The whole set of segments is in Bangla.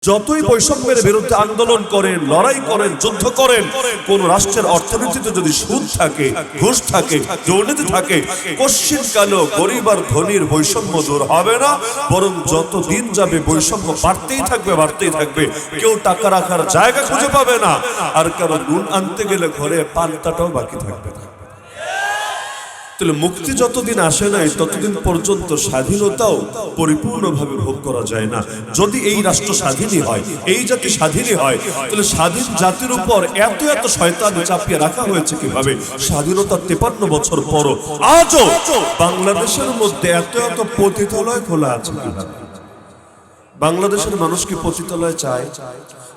যতই বৈষম্যের বিরুদ্ধে আন্দোলন করেন, লড়াই করেন, যুদ্ধ করেন, কোন রাষ্ট্রের অর্থনীতিতে যদি সুদ থাকে, ঘুষ থাকে, দুর্নীতি থাকে, কশ্চিনকালেও গরিব আর ধনীর বৈষম্য দূর হবে না, বরং যত দিন যাবে বৈষম্য বাড়তেই থাকবে। কেউ টাকা রাখার জায়গা খুঁজে পাবে না, আর কারো নুন আনতে গেলে ঘরে পান্তাটাও বাকি থাকবে না। তাহলে মুক্তি যতদিন আসে নাই ততদিন পর্যন্ত স্বাধীনতাও পরিপূর্ণভাবে ভোগ করা যায় না। যদি এই রাষ্ট্র স্বাধীনই হয়, এই জাতি স্বাধীনই হয়, তাহলে স্বাধীন জাতির উপর এত এত শয়তান চাপিয়ে রাখা হয়েছে কিভাবে? স্বাধীনতার 53 বছর পরও আজও বাংলাদেশের মধ্যে এত এত পতিতালয় খোলা আছে কিভাবে? বাংলাদেশের মানুষ কি পতিতালয় চায়?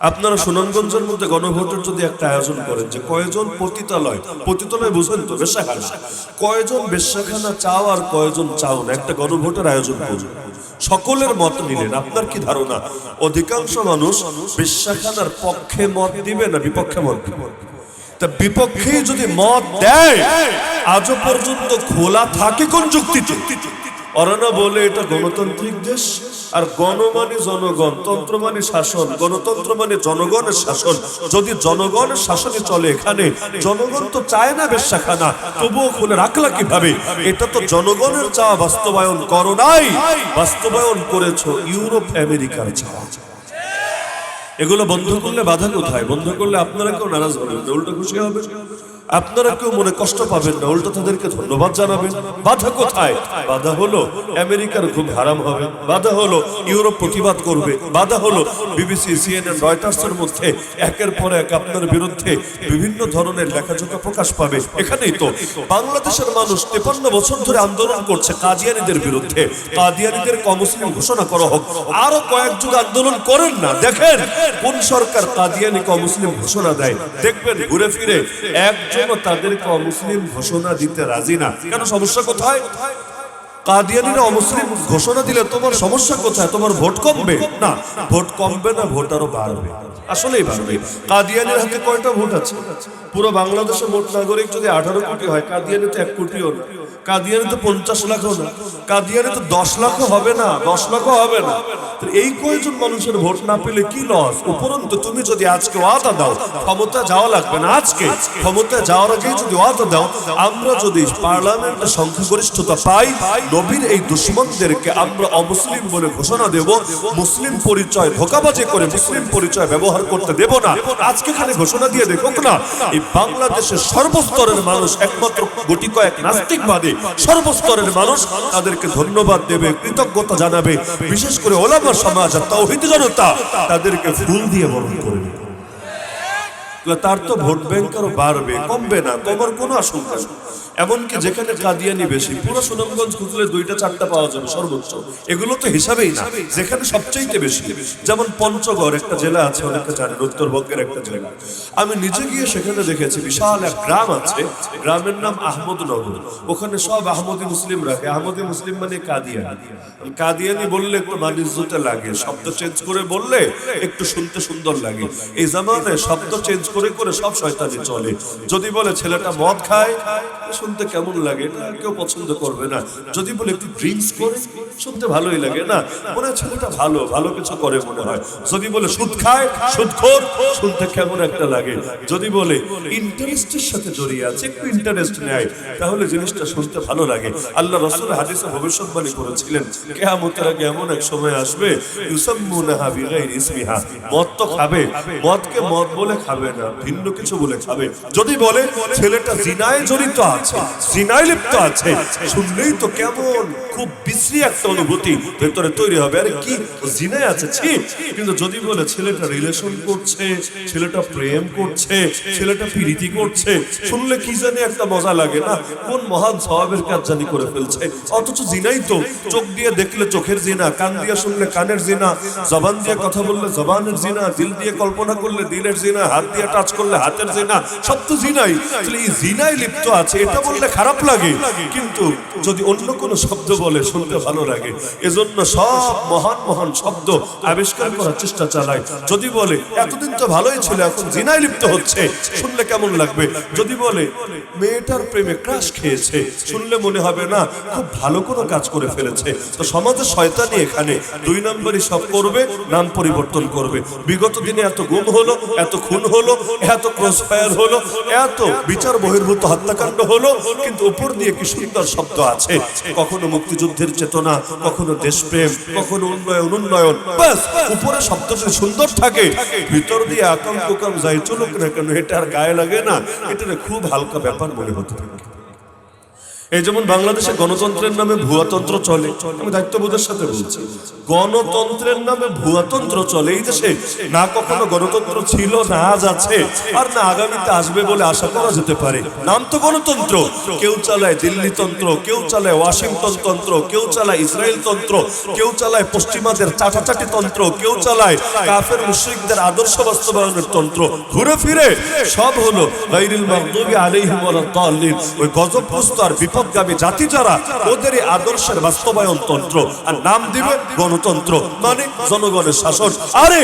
আপনারা সুনামগঞ্জের মধ্যে গণভোটের যদি একটা আয়োজন করেন যে কয়জন পতিতালয় বুঝেন তো, বেশ্যাখানা, কয়জন বেশ্যাখানা চাও আর কয়জন চাও না, একটা গণভোটের আয়োজন করুন, সকলের মত নিলেন, আপনার কি ধারণা অধিকাংশ মানুষ বেশ্যাখানার পক্ষে মত দিবে না বিপক্ষে মত দিবে? তা বিপক্ষে যদি মত দেয় আজও পর্যন্ত খোলা থাকে কোন যুক্তিতে? ওরা না বলে এটা গণতান্ত্রিক দেশ, আর গণ মানে জনগণ, তন্ত্র মানে শাসন, গণতন্ত্র মানে জনগণের শাসন। যদি জনগণের শাসনে চলে এখানে, জনগণ তো চায় না বেশ্যাখানা, তবুও খুলে রাখলা কিভাবে? এটা তো জনগণের চাওয়া বাস্তবায়ন করো নাই, বাস্তবায়ন করেছো ইউরোপ আমেরিকার চাওয়া। এগুলো বন্ধ করলে বাধা কোথায়? বন্ধ করলে আপনারা কেউ নারাজ হবেন না, উল্টো খুশি হবে, আপনারা কেউ মনে কষ্ট পাবেন না, উল্টো তাদেরকে ধন্যবাদ জানাবেন। বাধা কোথায়? বাধা হলো আমেরিকার খুব হারাম হবে, বাধা হলো ইউরোপ প্রতিবাদ করবে, বাধা হলো বিবিসি, সিএনএন, রয়টার্সের মধ্যে একের পর এক আপনার বিরুদ্ধে বিভিন্ন ধরনের লেখাজোখা প্রকাশ পাবে। এখানেই তো বাংলাদেশের মানুষ 53 বছর ধরে আন্দোলন করছে কাদিয়ানীদের বিরুদ্ধে, কাদিয়ানীদের অমুসলিম ঘোষণা করা হোক। আরো কয়েক যুগ আন্দোলন করেন না, দেখেন কোন সরকার কাদিয়ানী অমুসলিম ঘোষণা দেয়, দেখবেন ঘুরে ফিরে একজন তাদেরকে অমুসলিম ঘোষণা দিতে রাজি না। কেন? সমস্যা কোথায়? কাদিয়ানীরা অমুসলিম ঘোষণা দিলে তোমার সমস্যা কোথায়? তোমার ভোট কমবে না, ভোট কমবে না, ভোট আরো বাড়বে, আসলেই বাড়বে। কাদিয়ানীর হাতে কয়টা ভোট আছে? পুরো বাংলাদেশের মোট নাগরিক যদি 18 কোটি হয়, কাদিয়ানী তো 1 কোটিও না, কাদিয়ানী তো 50 লাখও না, কাদিয়ানী তো 10 লাখও হবে না, 10 লাখও হবে না। এই কয়েকজন মানুষের ভোট না পেলে কি লস? উপরন্তু তুমি যদি আজকে ওয়াদা দাও, ক্ষমতা যাওয়া লাগবে না, আজকে ক্ষমতা যাওয়ার আগে যদি ওয়াদা দাও, আমরা যদি পার্লামেন্টে সংখ্যাগরিষ্ঠতা পাই, নবীর এই দুশমনদেরকে আমরা অমুসলিম বলে ঘোষণা দেব, মুসলিম পরিচয় ধোঁকাবাজি করে মুসলিম পরিচয় ব্যবহার করতে দেব না। আজকে খালি ঘোষণা দিয়ে দেখুক না, এই বাংলাদেশের সর্বস্তরের মানুষ, একমাত্র গুটি কয়েক নাস্তিকবাদী সর্বস্তরের মানুষ তাদেরকে ধন্যবাদ দেবে, কৃতজ্ঞতা জানাবে। বিশেষ করে ওলামা সমাজ আর তাওহীদি জনতা তাদেরকে ফুল দিয়ে বরণ করবে। তার তো ভোট ব্যাংক আরো বাড়বে, কমবে না, কমার কোনো আশঙ্কা নেই। এমনকি যেখানে কাদিয়ানি বেশি, পুরো সুনামগঞ্জ খুঁজলে 2টা-4টা পাওয়া যাবে সর্বোচ্চ, এগুলো তো হিসাবেই না। যেখানে সবচাইতে বেশি, যেমন পঞ্চগড় একটা জেলা আছে, অনেকে জানেন, উত্তরবঙ্গের একটা জেলা। আমি নিজে গিয়ে সেখানে দেখেছি, বিশাল এক গ্রাম আছে, গ্রামের নাম আহমদনগর। ওখানে সব আহমদি মুসলিম রাখে। আহমদি মুসলিম মানে কাদিয়ানি। কাদিয়ানি বললে একটু মানিজ্যতে লাগে, শব্দ চেঞ্জ করে বললে একটু শুনতে সুন্দর লাগে। এই জামানায় শব্দ চেঞ্জ করে করে সব শয়তানি চলে। যদি বলে ছেলেটা মদ খায়, শুনতে কেমন লাগে, এটা কেউ পছন্দ করবে না। যদি বলে একটু ড্রিঙ্কস করে, শুনতে ভালোই লাগে না, মনে হয় ছেলেটা ভালো ভালো কিছু করে মনে হয়। যদি বলে সুদ খায়, সুদখোর, শুনতে কেমন একটা লাগে। যদি বলে ইন্টারেস্টের সাথে জড়িয়ে আছে, একটু ইন্টারেস্ট নেয়, তাহলে জিনিসটা শুনতে ভালো লাগে। আল্লাহ রাসূল হাদিসে ভবিষ্যৎবাণী করেছিলেন, কিয়ামতের আগে এমন এক সময় আসবে, ইউসাম্মুনাহা বিগাইরি ইসমিহা, মদ তো খাবে, মদকে মদ বলে খাবে না, ভিন্ন কিছু বলে খাবে। যদি বলে ছেলেটা জিনায় জড়িত আছে, জিনায় লিপ্ত আছে, শুনলেই তো কেমন খুব বিশ্রী একটা অনুভূতি ভেতরে তৈরি হবে, আরে কি জিনায় আছে, ছি। কিন্তু যদি বলে ছেলেটা রিলেশন করছে, ছেলেটা প্রেম করছে, ছেলেটা প্রীতি করছে, শুনলে কি জানি একটা মজা লাগে না, কোন মহান সওয়াবের কাজ জানি করে ফেলছে। অথচ জিনাই তো, চোখ দিয়ে দেখলে চোখের জিনা, কান দিয়ে শুনলে কানের জিনা, জবান দিয়ে কথা বললে জবানের জিনা, দিল দিয়ে কল্পনা করলে দিলের জিনা, হাত দিয়ে টাচ করলে হাতের জিনা, সব তো জিনাই। তাহলে এই জিনায় লিপ্ত আছে এটা বললে খারাপ লাগে, কিন্তু যদি অন্য কোনো শব্দ বলে শুনতে ভালো লাগে। এজন্য সব মহান মহান শব্দ আবিষ্কার করার চেষ্টা চালায়। যদি বলে এতদিন তো ভালোই ছিল, এখন জিনায় লিপ্ত হচ্ছে, শুনলে কেমন লাগবে? যদি বলে মেয়েটার প্রেমে ক্রাশ খেয়েছে, শুনলে মনে হবে না খুব ভালো কোনো কাজ করে ফেলেছে। তো সমাজে শয়তানি এখানে 2 নম্বরই সব করবে, নাম পরিবর্তন করবে। বিগত দিনে এত গুম হলো, এত খুন হলো, এত ক্রসফায়ার হলো, এত বিচার বহির্ভূত হত্যাকাণ্ড হলো, কিন্তু উপর দিয়ে কি সুন্দর শব্দ আছে। কখনো মুক্তিযুদ্ধের চেতনা, কখনো দেশপ্রেম, কখনো উন্নয়ন। বাস উপরে শব্দ যদি সুন্দর থাকে, ভিতর দিয়ে আকাম কুকাম যাই চলুক না কেন, এটা আর গায়ে লাগে না, এটা খুব হালকা ব্যাপার মনে হতে থাকে। এই যেমন বাংলাদেশে গণতন্ত্রের নামে ভুয়াতন্ত্র চলে, আমি দায়িত্ববোধের সাথে বলছি, গণতন্ত্রের নামে ভুয়াতন্ত্র চলে। এই দেশে না কখনো গণতন্ত্র ছিল, না আজ আছে, আর না আগামীতে আসবে বলে আশা করা যেতে পারে। নাম তো গণতন্ত্র। কেউ চালায় দিল্লি তন্ত্র, কেউ চালায় ওয়াশিংটন তন্ত্র, কেউ চালায় ইসরায়েল তন্ত্র, কেউ চালায় পশ্চিমাদের চাটাচাটি তন্ত্র, কেউ চালায় কাফের মুশরিকদের আদর্শ বাস্তবায়নের তন্ত্র। ঘুরে ফিরে সব হলো গায়রিল মাগদুবি আলাইহিম ওয়ালাদ দাল্লিন, ওই গজবগ্রস্ত আর বিপদগামী জাতি যারা, ওদের আদর্শের বাস্তবায়ন তন্ত্র। আর নাম দিবে গণতন্ত্র, মানে জনগণের শাসন। আরে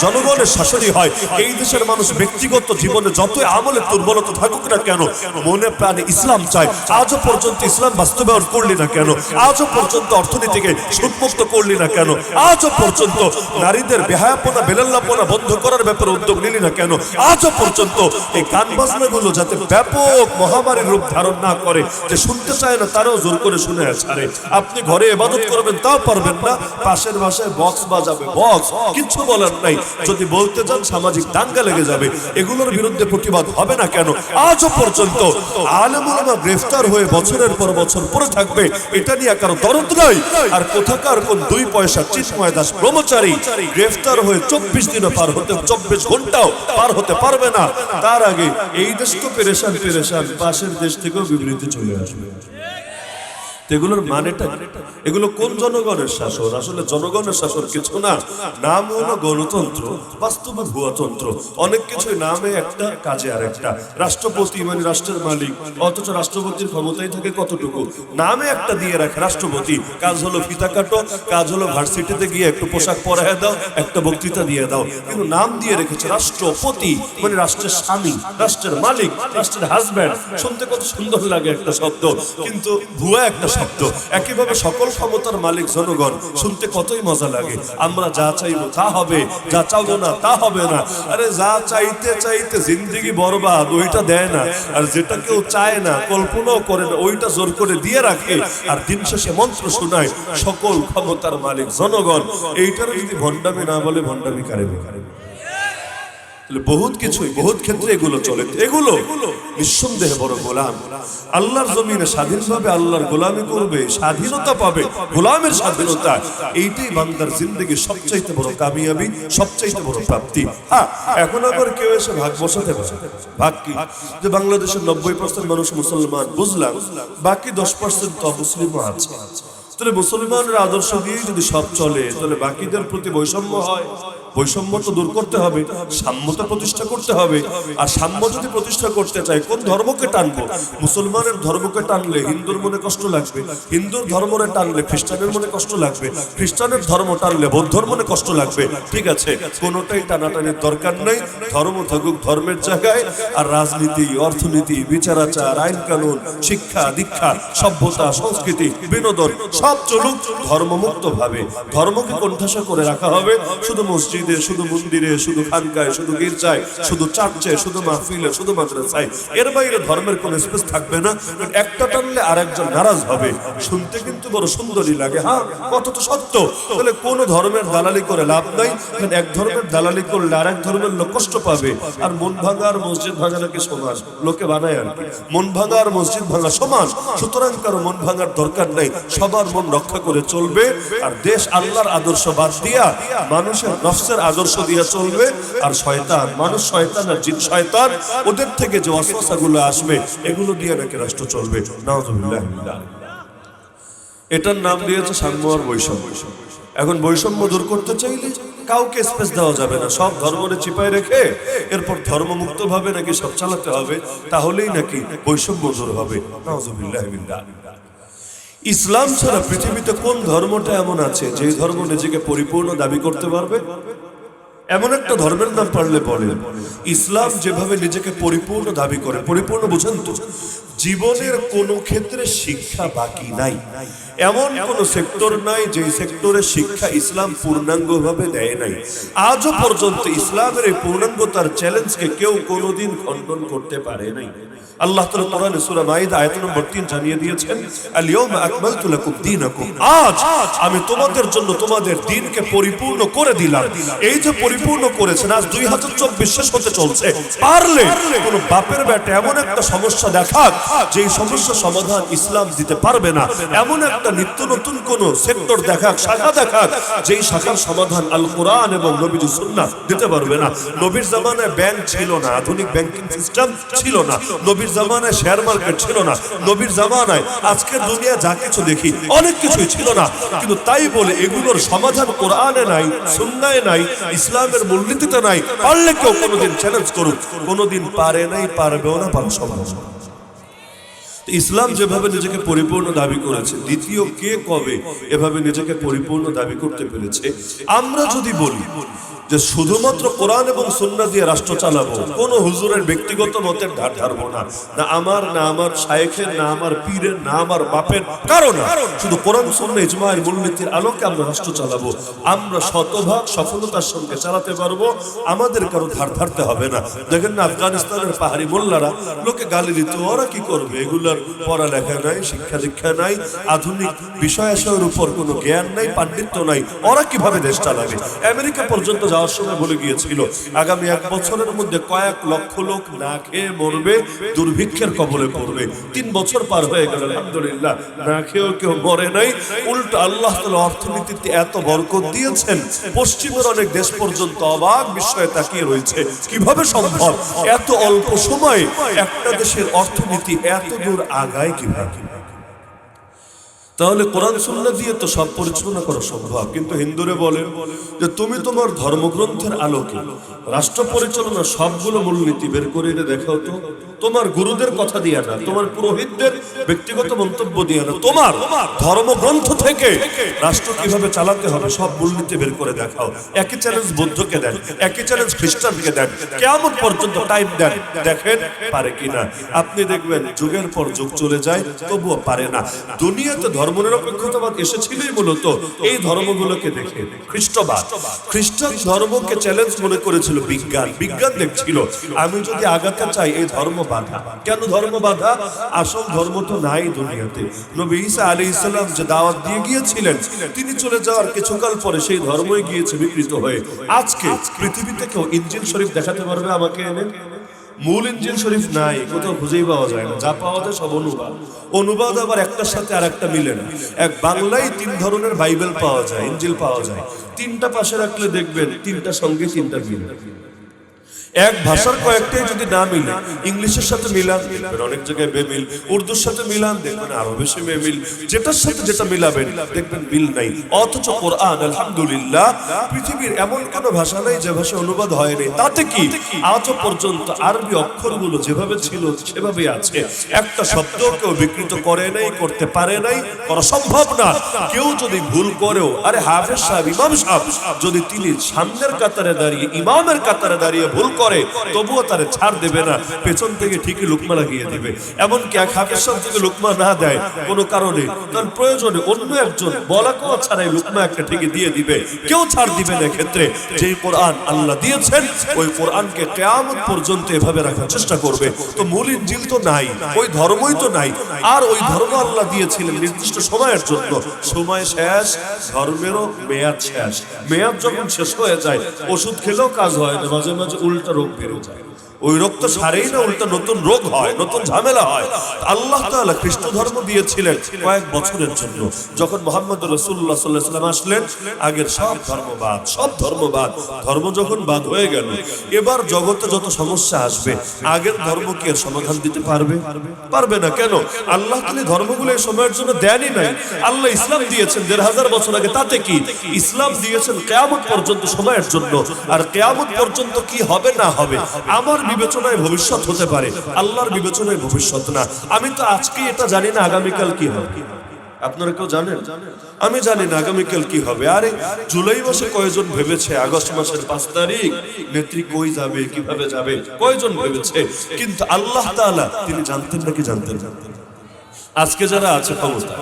জনগণের শাসনই হয়। এই দেশের মানুষ ব্যক্তিগত জীবনে যতই আমলে দুর্বলতা থাকুক না কেন, মনে প্রাণে ইসলাম চায়। আজও পর্যন্ত ইসলাম বাস্তবায়ন করলি না কেন? আজও পর্যন্ত অর্থনীতিকে সুদমুক্ত করলি না কেন? আজও পর্যন্ত নারীদের বেহায়াপনা বেলাল্লাপনা বন্ধ করার ব্যাপারে উদ্যোগ নিলি না কেন? আজও পর্যন্ত এই গান বাজনাগুলো যাতে ব্যাপক মহামারীর রূপ ধারণ না করে, যে শুনতে চায় না তারাও জোর করে শুনে ছাড়ে। আপনি ঘরে ইবাদত করবেন তাও পারবেন না, পাশের বাসায় বক্স বাজাবে, বক্স, কিছু বলার নাই। যদি বলতে যান সামাজিক দাঙ্গা লেগে যাবে। এগুলোর বিরুদ্ধে প্রতিবাদ হবে না কেন? আজও পর্যন্ত আলেম ওলামা গ্রেফতার হয়ে বছরের পর বছর পরে থাকবে, এটা নিয়ে কারো দরদ নাই। আর কোথাকার কোন 2 পয়সা চিন্ময় দাস ব্রহ্মচারী গ্রেফতার হয়ে 24 দিনও পার হতে, 24 ঘন্টাও পার হতে পারবে না। তার আগে এই দেশ তো পেরেশান, পাশের দেশ থেকেও বিবৃতি চলে আসবে। এগুলোর মানেটা, এগুলো কোন জনগণের শাসন? আসলে জনগণের শাসন কিছু না, নাম হলো গণতন্ত্র, বাস্তবে ভুয়াতন্ত্র। অনেক কিছুই নামে একটা, কাজে আর একটা। রাষ্ট্রপতি মানে রাষ্ট্রের মালিক, অথচ রাষ্ট্রপতির ক্ষমতাই থাকে কতটুকু? নামে একটা দিয়ে রাখে রাষ্ট্রপতি, কাজ হলো ফিতা কাটো, কাজ হলো ভার্সিটিতে গিয়ে একটু পোশাক পরায় দাও, একটা বক্তৃতা দিয়ে দাও, কিন্তু নাম দিয়ে রেখেছে রাষ্ট্রপতি, মানে রাষ্ট্রের স্বামী, রাষ্ট্রের মালিক, রাষ্ট্রের হাজব্যান্ড। শুনতে কত সুন্দর লাগে একটা শব্দ, কিন্তু ভুয়া একটা শব্দ। একইভাবে সকল ক্ষমতার মালিক জনগণ, শুনতে কতই মজা লাগে। আমরা যা চাইবো তা হবে, যা চাইবো না তা হবে না। আরে যা চাইতে চাইতে জিন্দেগি বরবাদ, ওইটা দেয় না। আর যেটা কেউ চায় না, কল্পনাও করে না, ওইটা জোর করে দিয়ে রাখে। আর দিন শেষে মন্ত্র শোনায় সকল ক্ষমতার মালিক জনগণ। এইটার যদি ভণ্ডামি না বলে, ভণ্ডামি কারে? বহুত কিছুই, বহুত ক্ষেত্রে এগুলো চলে। এগুলো নিঃসন্দেহে বড় গোলাম। আল্লাহর জমিনে স্বাধীনভাবে আল্লাহর গোলামি করবে, স্বাধীনতা পাবে, গোলামের স্বাধীনতা। এইটাই বান্দার জিন্দেগির সবচাইতে বড় কামিয়াবি, সবচাইতে বড় প্রাপ্তি। হ্যাঁ, এখন আবার কেউ এসে ভাগ বসাতে পারে। ভাগ কি? যে বাংলাদেশের 90% মানুষ মুসলমান, বুঝলাম, বাকি 10% তো অমুসলিমও আছে। তাহলে মুসলমানের আদর্শ দিয়ে যদি সব চলে, তাহলে বাকিদের প্রতি বৈষম্য হয়। বৈষম্য তো দূর করতে হবে, সাম্যতা প্রতিষ্ঠা করতে হবে। আর সাম্য যদি প্রতিষ্ঠা করতে চাই, কোন ধর্মকে টানবো? মুসলমানের ধর্মকে টানলে হিন্দুর মনে কষ্ট লাগবে, হিন্দুর ধর্মকে টানলে খ্রিস্টানের মনে কষ্ট লাগবে, খ্রিস্টানের ধর্ম টানলে বৌদ্ধর মনে কষ্ট লাগবে। ঠিক আছে, কোনোটাই টানাটানির দরকার নেই। ধর্ম থাকুক ধর্মের জায়গায়, আর রাজনীতি, অর্থনীতি, বিচার আচার, আইন কানুন, শিক্ষা দীক্ষা, সভ্যতা, সংস্কৃতি, বিনোদন সব চলুক ধর্মমুক্ত ভাবে। ধর্মকে কোণঠাসা করে রাখা হবে শুধু মসজিদ, শুধু মন্দিরে, শুধু খানকায়, শুধু গির্জায়, শুধু চার্চে, শুধু মাহফিলে, শুধু মাদ্রাসায়। এর বাইরে ধর্মের কোনো স্পেস থাকবে না। একটা টানলে আরেকজন নারাজ হবে। শুনতে কিন্তু বড় সুন্দরই লাগে, হ্যাঁ, কত তো সত্য। তাহলে কোন ধর্মের দালালি করে লাভ নাই। এক ধর্মের দালালি করলে আরেক ধর্মের লোক কষ্ট পাবে। আর মন ভাঙা আর মসজিদ ভাঙা নাকি সমান, লোকে বানায় আর কি। মন ভাঙা আর মসজিদ ভাঙা সমান, সুতরাং কারো মন ভাঙার দরকার নাই। সবার মন রক্ষা করে চলবে। আর দেশ আল্লাহর আদর্শ বাদ দিয়া মানুষের নফসের আদর্শ দিয়ে চলবে। আর শয়তান, মানুষ শয়তান আর জিন শয়তান, ওদের থেকে যে ওয়াসওয়াসাগুলো আসবে, এগুলো দিয়ে নাকি রাষ্ট্র চলবে। নাউযুবিল্লাহ। এটার নাম দিয়েছে সাম্য আর বৈষম্য। এখন বৈষম্য দূর করতে চাইলে কাউকে স্পেস দেওয়া যাবে না, সব ধর্মকে চিপায় রেখে এরপর ধর্মমুক্ত ভাবে নাকি সব চালাতে হবে, তাহলেই নাকি বৈষম্য দূর হবে। নাউযুবিল্লাহি মিন যালিক। ইসলাম ছাড়া পৃথিবীতে কোন ধর্মটা এমন আছে যে ধর্ম নিজেকে পরিপূর্ণ দাবি করতে পারবে? এমন একটা ধর্মের নাম পারলে বলেন। ইসলাম যেভাবে নিজেকে পরিপূর্ণ দাবি করে, পরিপূর্ণ বুঝেন তো, জীবনের কোন ক্ষেত্রে শিক্ষা বাকি নাই, এমন কোন সেক্টর নাই যে সেক্টরে শিক্ষা ইসলাম পূর্ণাঙ্গভাবে দেয় নাই। আজও পর্যন্ত ইসলামের এই পূর্ণাঙ্গতার চ্যালেঞ্জকে কেউ কোনোদিন খণ্ডন করতে পারে নাই। আল্লাহ তাআলা কোরআনে সূরা মাইদা আয়াত নম্বর 3 জানিয়ে দিয়েছেন, আল ইয়াউমা আকমালতু লাকুম দীনাকুম, আজ আমি তোমাদের জন্য তোমাদের দ্বীনকে পরিপূর্ণ করে দিলাম। এই যে পরিপূর্ণ করেছেন, আজ 2024 শেষ হতে চলছে, পারলে কোন বাপের বেটা এমন একটা সমস্যা দেখাক যেই সমস্যা সমাধান ইসলাম দিতে পারবে না, এমন একটা নিত্য নতুন কোন সেক্টর দেখাক, শাখা দেখাক, যেই শাখার সমাধান আল কোরআন এবং নবীর সুন্নাহ দিতে পারবে না। নবীর জামানায় ব্যাংক ছিল না, আধুনিক ব্যাংকিং সিস্টেম ছিল না, নবীর জামানায় শেয়ার মার্কেট ছিল না, নবীর জামানায় আজকের দুনিয়া যা কিছু দেখি অনেক কিছুই ছিল না। কিন্তু তাই বলে এগুলোর সমাধান কোরআনে নাই, সুন্নাহে নাই, ইসলামের মূলনীতিতে নাই। পারলে কেউ কোনোদিন চ্যালেঞ্জ করুক, কোনোদিন পারে নাই, পারবেও না, পারা সম্ভব না। ইসলাম যেভাবে নিজেকে পরিপূর্ণ দাবি করেছে, দ্বিতীয় কে কবে এভাবে নিজেকে পরিপূর্ণ দাবি করতে পেরেছে? আমরা যদি বলি যে শুধুমাত্র কোরআন এবং সুন্নাহ দিয়ে রাষ্ট্র চালাবো, কোন হুজুরের ব্যক্তিগত মতের ধার ধারবো না, না আমার, না আমার শায়েখের, না আমার পীরের, না আমার বাপের, কারো না, শুধু কোরআন সুন্নাহ ইজমায়ের মূলনীতির আলোকে আমরা রাষ্ট্র চালাবো, আমরা শতভাগ সফলতার সঙ্গে চালাতে পারবো, আমাদের কারো ধার ধারতে হবে না। দেখেন না আফগানিস্তানের পাহাড়ি মোল্লারা লোকে গালি দিত, ওরা কি করবে, এগুলার পড়ালেখা নাই, শিক্ষা দীক্ষা নাই, আধুনিক বিষয়াশয়ের উপর কোনো জ্ঞান নাই, পাণ্ডিত্য নাই, ওরা কিভাবে দেশ চালাবে? আমেরিকা পর্যন্ত যাওয়ার সময় বলে গিয়েছিল আগামী 1 বছরের মধ্যে কয়েক লক্ষ লোক না খেয়ে মরবে, দুর্ভিক্ষের কবলে পড়বে। 3 বছর পার হয়ে গেল, আলহামদুলিল্লাহ, না খেয়েও কেউ মরে নাই। উল্টো আল্লাহ তাআলা অর্থনীতিতে এত বরকত দিয়েছেন, পশ্চিমের অনেক দেশ পর্যন্ত অবাক বিস্ময়ে তাকিয়ে রয়েছে, কিভাবে সম্ভব এত অল্প সময়ে একটা দেশের অর্থনীতি এত দূর আগায় কিভাবে? তাহলে কোরআন সুন্নাহ দিয়ে তো সব পরিচালনা করা সম্ভব। কিন্তু হিন্দুরে বলে যে তুমি তোমার ধর্মগ্রন্থের আলোকে রাষ্ট্র পরিচালনা সবগুলো মূলনীতি বের করে এনে দেখাও তো, তোমার গুরুদের কথা দিয়ে না, তোমার পুরোহিতদের ব্যক্তিগত মন্তব্য দিয়ে না, তোমার ধর্মগ্রন্থ থেকে রাষ্ট্র কিভাবে চালাতে হবে সব মূলনীতি বের করে দেখাও। একই চ্যালেঞ্জ বৌদ্ধকে দেন, একই চ্যালেঞ্জ খ্রিস্টানকে দেন, কিয়ামত পর্যন্ত টাইম দেন, দেখেন পারে কিনা। আপনি দেখবেন যুগের পর যুগ চলে যায়, তবুও পারে না। দুনিয়াতে ধর্মনিরপেক্ষতাবাদ এসেছিলই মূলত এই ধর্মগুলোকে দেখে। খ্রিস্টবাদ, খ্রিস্টান ধর্মকে চ্যালেঞ্জ মনে করেছিল বিজ্ঞান, বিজ্ঞান দেখছিল আমি যদি আগাতে চাই এই ধর্ম বাধা। কেন ধর্ম বাধা? আসল ধর্ম তো নাই দুনিয়াতে। নবী ঈসা আলাইহিস সালাম যে দাওয়াত দিয়ে গিয়েছিলেন, তিনি চলে যাওয়ার কিছুকাল পরে সেই ধর্মই গিয়েছে বিকৃত হয়ে। আজকে পৃথিবীতে কেউ ইনজিল শরীফ দেখাতে পারবে আমাকে এনে? মূল ইনজিল শরীফ নাই, কোথাও খুঁজেই পাওয়া যায় না, যা পাওয়া যায় সব অনুবাদ। অনুবাদ আবার একটার সাথে আর একটা মিলে না। এক বাংলায় 3 ধরনের বাইবেল পাওয়া যায়, ইনজিল পাওয়া যায়। 3টা পাশে রাখলে দেখবেন 3টার সঙ্গে 3টা মিলে। এক ভাষার কয়েকটাই যদি না মিলে, ইংলিশের সাথে মিলান দেখবেন অনেক জায়গায় বেমিল, উর্দুর সাথে মিলান দেখবেন আরো বেশি বেমিল, যেটার সাথে যেটা মিলাবেন দেখবেন মিল নাই। অথচ কোরআন আলহামদুলিল্লাহ পৃথিবীর এমন কোন ভাষা নাই যে ভাষা অনুবাদ হয়নি। তাতে কি আজও পর্যন্ত আরবি অক্ষরগুলো যেভাবে ছিল সেভাবেই আছে, একটা শব্দ কেউ বিকৃত করে নাই, করতে পারে নাই, করা সম্ভব না। কেউ যদি ভুল করেও, আরে হাফেজ সাহেব, ইমাম সাহেব যদি তিনি সামনের কাতারে দাঁড়িয়ে, ইমামের কাতারে দাঁড়িয়ে ভুল করে, তবুও তারে ছাড় দেবে না, পেছন থেকে ঠিকই লুকমা লাগিয়ে দিবে। এমনকি এক হাফেজ সাহেব যদি লুকমা না দেয় কোনো কারণে, তার প্রয়োজনে অন্য একজন বলা কোয়া ছাড়াই লুকমা একটা ঠিকই দিয়ে দিবে, কেউ ছাড় দিবে না। ক্ষেত্রে যেই কোরআন আল্লাহ দিয়েছেন, ওই কোরআনকে কিয়ামত পর্যন্ত এভাবে রাখার চেষ্টা করবে। তো মূল ইনজিল তো নাই, ওই ধর্মই তো নাই। আর ওই ধর্ম আল্লাহ দিয়েছিলেন নির্দিষ্ট সময়ের জন্য, সময় শেষ, ধর্মেরও মেয়াদ শেষ। মেয়াদ যখন শেষ হয়ে যায়, ওষুধ খেলেও কাজ হয় না, মাঝে মাঝে উল্টা রোগ বেড়ে যায়। ওই রোগ তো সারেই না, উল্টা নতুন রোগ হয়, নতুন ঝামেলা হয়। আল্লাহ তাআলা খ্রিস্ট ধর্ম দিয়েছিলেন কয়েক বছরের জন্য। যখন মুহাম্মদ রাসূলুল্লাহ সাল্লাল্লাহু আলাইহি ওয়াসাল্লাম আসলেন, আগের সব ধর্মবাদ ধর্ম যখন বাদ হয়ে গেল, এবার জগতে যত সমস্যা আসবে আগের ধর্ম কি এর সমাধান দিতে পারবে না। কেন? আল্লাহ তাআলা ধর্মগুলো এই সময়ের জন্য দেনই নাই। আল্লাহ ইসলাম দিয়েছেন ১৫০০ বছর আগে, তাতে কি? ইসলাম দিয়েছেন কিয়ামত পর্যন্ত সময়ের জন্য। আর কিয়ামত পর্যন্ত কি হবে না হবে আমার বিবেচনায় ভবিষ্যৎ হতে পারে, আল্লাহর বিবেচনায় ভবিষ্যৎ না। আমি তো আজকে এটা জানি না আগামীকাল কি হবে। আপনারা কেউ জানেন? আমি জানি না আগামীকাল কি হবে। আরে জুলাই মাসে কয়জন ভেবেছে আগস্ট মাসের ৫ তারিখ নেত্রী কই যাবে, কিভাবে যাবে, কয়জন ভেবেছে? কিন্তু আল্লাহ তাআলা তিনি জানতেন নাকি জানতেন? আজকে যারা আছে ক্ষমতা,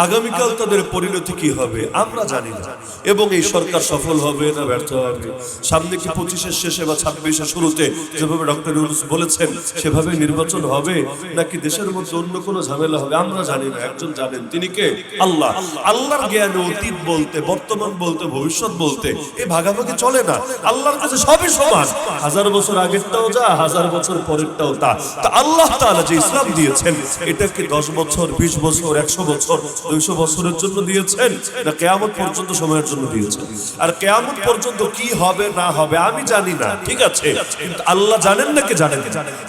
আগামীকাল তাদের পরিণতি কি হবে আমরা জানি না। এবং এই সরকার সফল হবে না ব্যর্থ হবে, সামনে কি ২৫-এর শেষে বা ২৬-এর শুরুতে যেভাবে ডক্টর ইউনূস বলেছেন সেভাবে নির্বাচন হবে, নাকি দেশের মধ্যে অন্য কোনো ঝামেলা হবে আমরা জানি না। একজন জানেন, তিনি কে? আল্লাহ। আল্লাহর জ্ঞানে অতীত বলতে, বর্তমান বলতে, ভবিষ্যৎ বলতে এই ভাগাভাগি চলে না। আল্লাহর কাছে সবই সমান। ১০০০ বছর আগেরটাও যা, ১০০০ বছর পরেরটাও তা। তা আল্লাহ তাআলা যে ইসলাম দিয়েছেন, এটা কি ১০ বছর, ২০ বছর, ১০০ বছর, ২০০ বছরের জন্য দিয়েছেন, না কিয়ামত পর্যন্ত সময়ের জন্য দিয়েছেন? আর কিয়ামত পর্যন্ত কি হবে না হবে আমি জানি না, ঠিক আছে, কিন্তু আল্লাহ জানেন নাকি জানেন?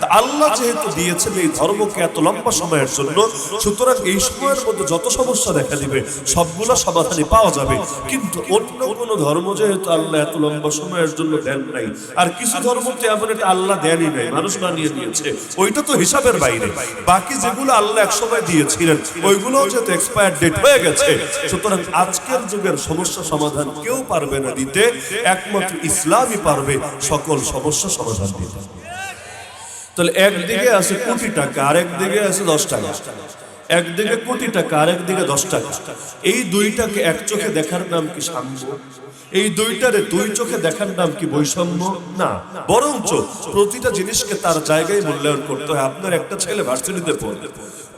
তা আল্লাহ যেহেতু দিয়েছেন এই ধর্মকে এত লম্বা সময়ের জন্য, সুতরাং এই সময়ের মধ্যে যত সমস্যা দেখা দিবে সবগুলো সমাধানই পাওয়া যাবে। কিন্তু অন্য কোন ধর্ম যেহেতু আল্লাহ এত লম্বা সময়ের জন্য দেন নাই, আর কিছু ধর্মতে এমন একটা আল্লাহ দেনই নাই, মানুষ বানিয়ে দিয়েছে, ওইটা তো হিসাবের বাইরে। বাকি যেগুলো আল্লাহ এক সময় দিয়েছিলেন ওইগুলো যেহেতু এক্সপায়ার ডেট হয়ে গেছে, সুতরাং আজকের যুগের সমস্যা সমাধান কেউ পারবে না দিতে, একমাত্র ইসলামই পারবে সকল সমস্যা সমাধান দিতে। তাহলে একদিকে আছে কোটি টাকা, আরেক দিকে আছে ১০ টাকা। একদিকে কোটি টাকা, আরেক দিকে ১০ টাকা। এই দুইটাকে এক চোখে দেখার নাম কি সাম্য? এই দুইটারে দুই চোখে দেখার নাম কি বৈষম্য? না, বরঞ্চ প্রতিটা জিনিসকে তার জায়গায় মূল্যায়ন করতে হয়। আপনার একটা ছেলে ভার্সিটিতে পড়ে,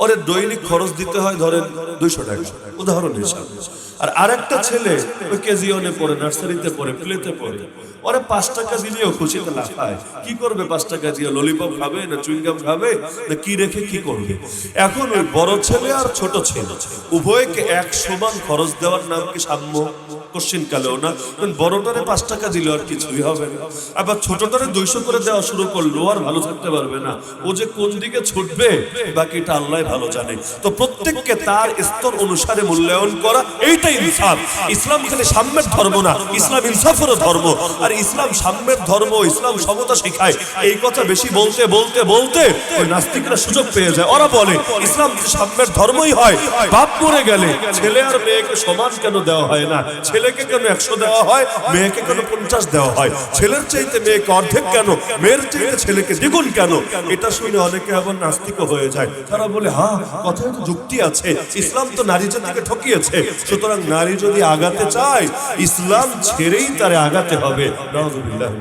ওরে দৈনিক খরচ দিতে হয় ধরেন ২০০ টাকা, উদাহরণ হিসাবে। আর আরেকটা ছেলে ওই কেজি ওয়ানে পড়ে, নার্সারিতে পড়ে, প্লেতে পড়ে, ওরে ৫ টাকা দিলেও খুশিতে লাফায়। কি করবে ৫ টাকা দিয়ে? ললিপপ খাবে না চুইংগাম খাবে না কি রেখে কি করবে? এখন ওই বড় ছেলে আর ছোট ছেলে উভয়কে এক সমান খরচ দেওয়ার নাম কি সাম্য? কোশ্চিন কালেও না। বড়টারে ৫ টাকা দিলে আর কিছুই হবে না, আবার ছোটটারে ২০০ করে দেওয়া শুরু করলো, আর ভালো থাকতে পারবে না। ও যে কোন দিকে ছুটবে বাকিটা আল্লাহ ভালো জানে। তো প্রত্যেককে তার স্তর অনুসারে মূল্যায়ন করা, এইটাই ইনসাফ। ইসলাম খালি সাম্যের ধর্ম না, ইসলাম ইনসাফেরও ধর্ম। আর ইসলাম সাম্যের ধর্ম, ইসলাম সমতা শিখায়। এই কথা বেশি বলতে বলতে বলতে ওই নাস্তিকরা সুযোগ পেয়ে যায়। ওরা বলে ইসলাম সাম্যের ধর্মই হয়, বাপ মরে গেলে ছেলে আর মেয়েকে সমান কেন দেওয়া হয় না? ছেলেকে কেন ১০০ দেওয়া হয়, মেয়েকে কেন ৫০ দেওয়া হয়? ছেলের চাইতে মেয়েকে অর্ধেক কেন, মেয়ের চাইতে ছেলেকে দ্বিগুণ কেন? এটা শুনে অনেকে আবার নাস্তিক হয়ে যায়। তারা বলে হ্যাঁ, কথায় তো যুক্তি আছে, ইসলাম তো নারী জাতিকে ঠকিয়েছে, সুতরাং নারী যদি আগাতে চায় ইসলাম ছেড়েই তারে আগাতে হবে। নাউযুবিল্লাহ।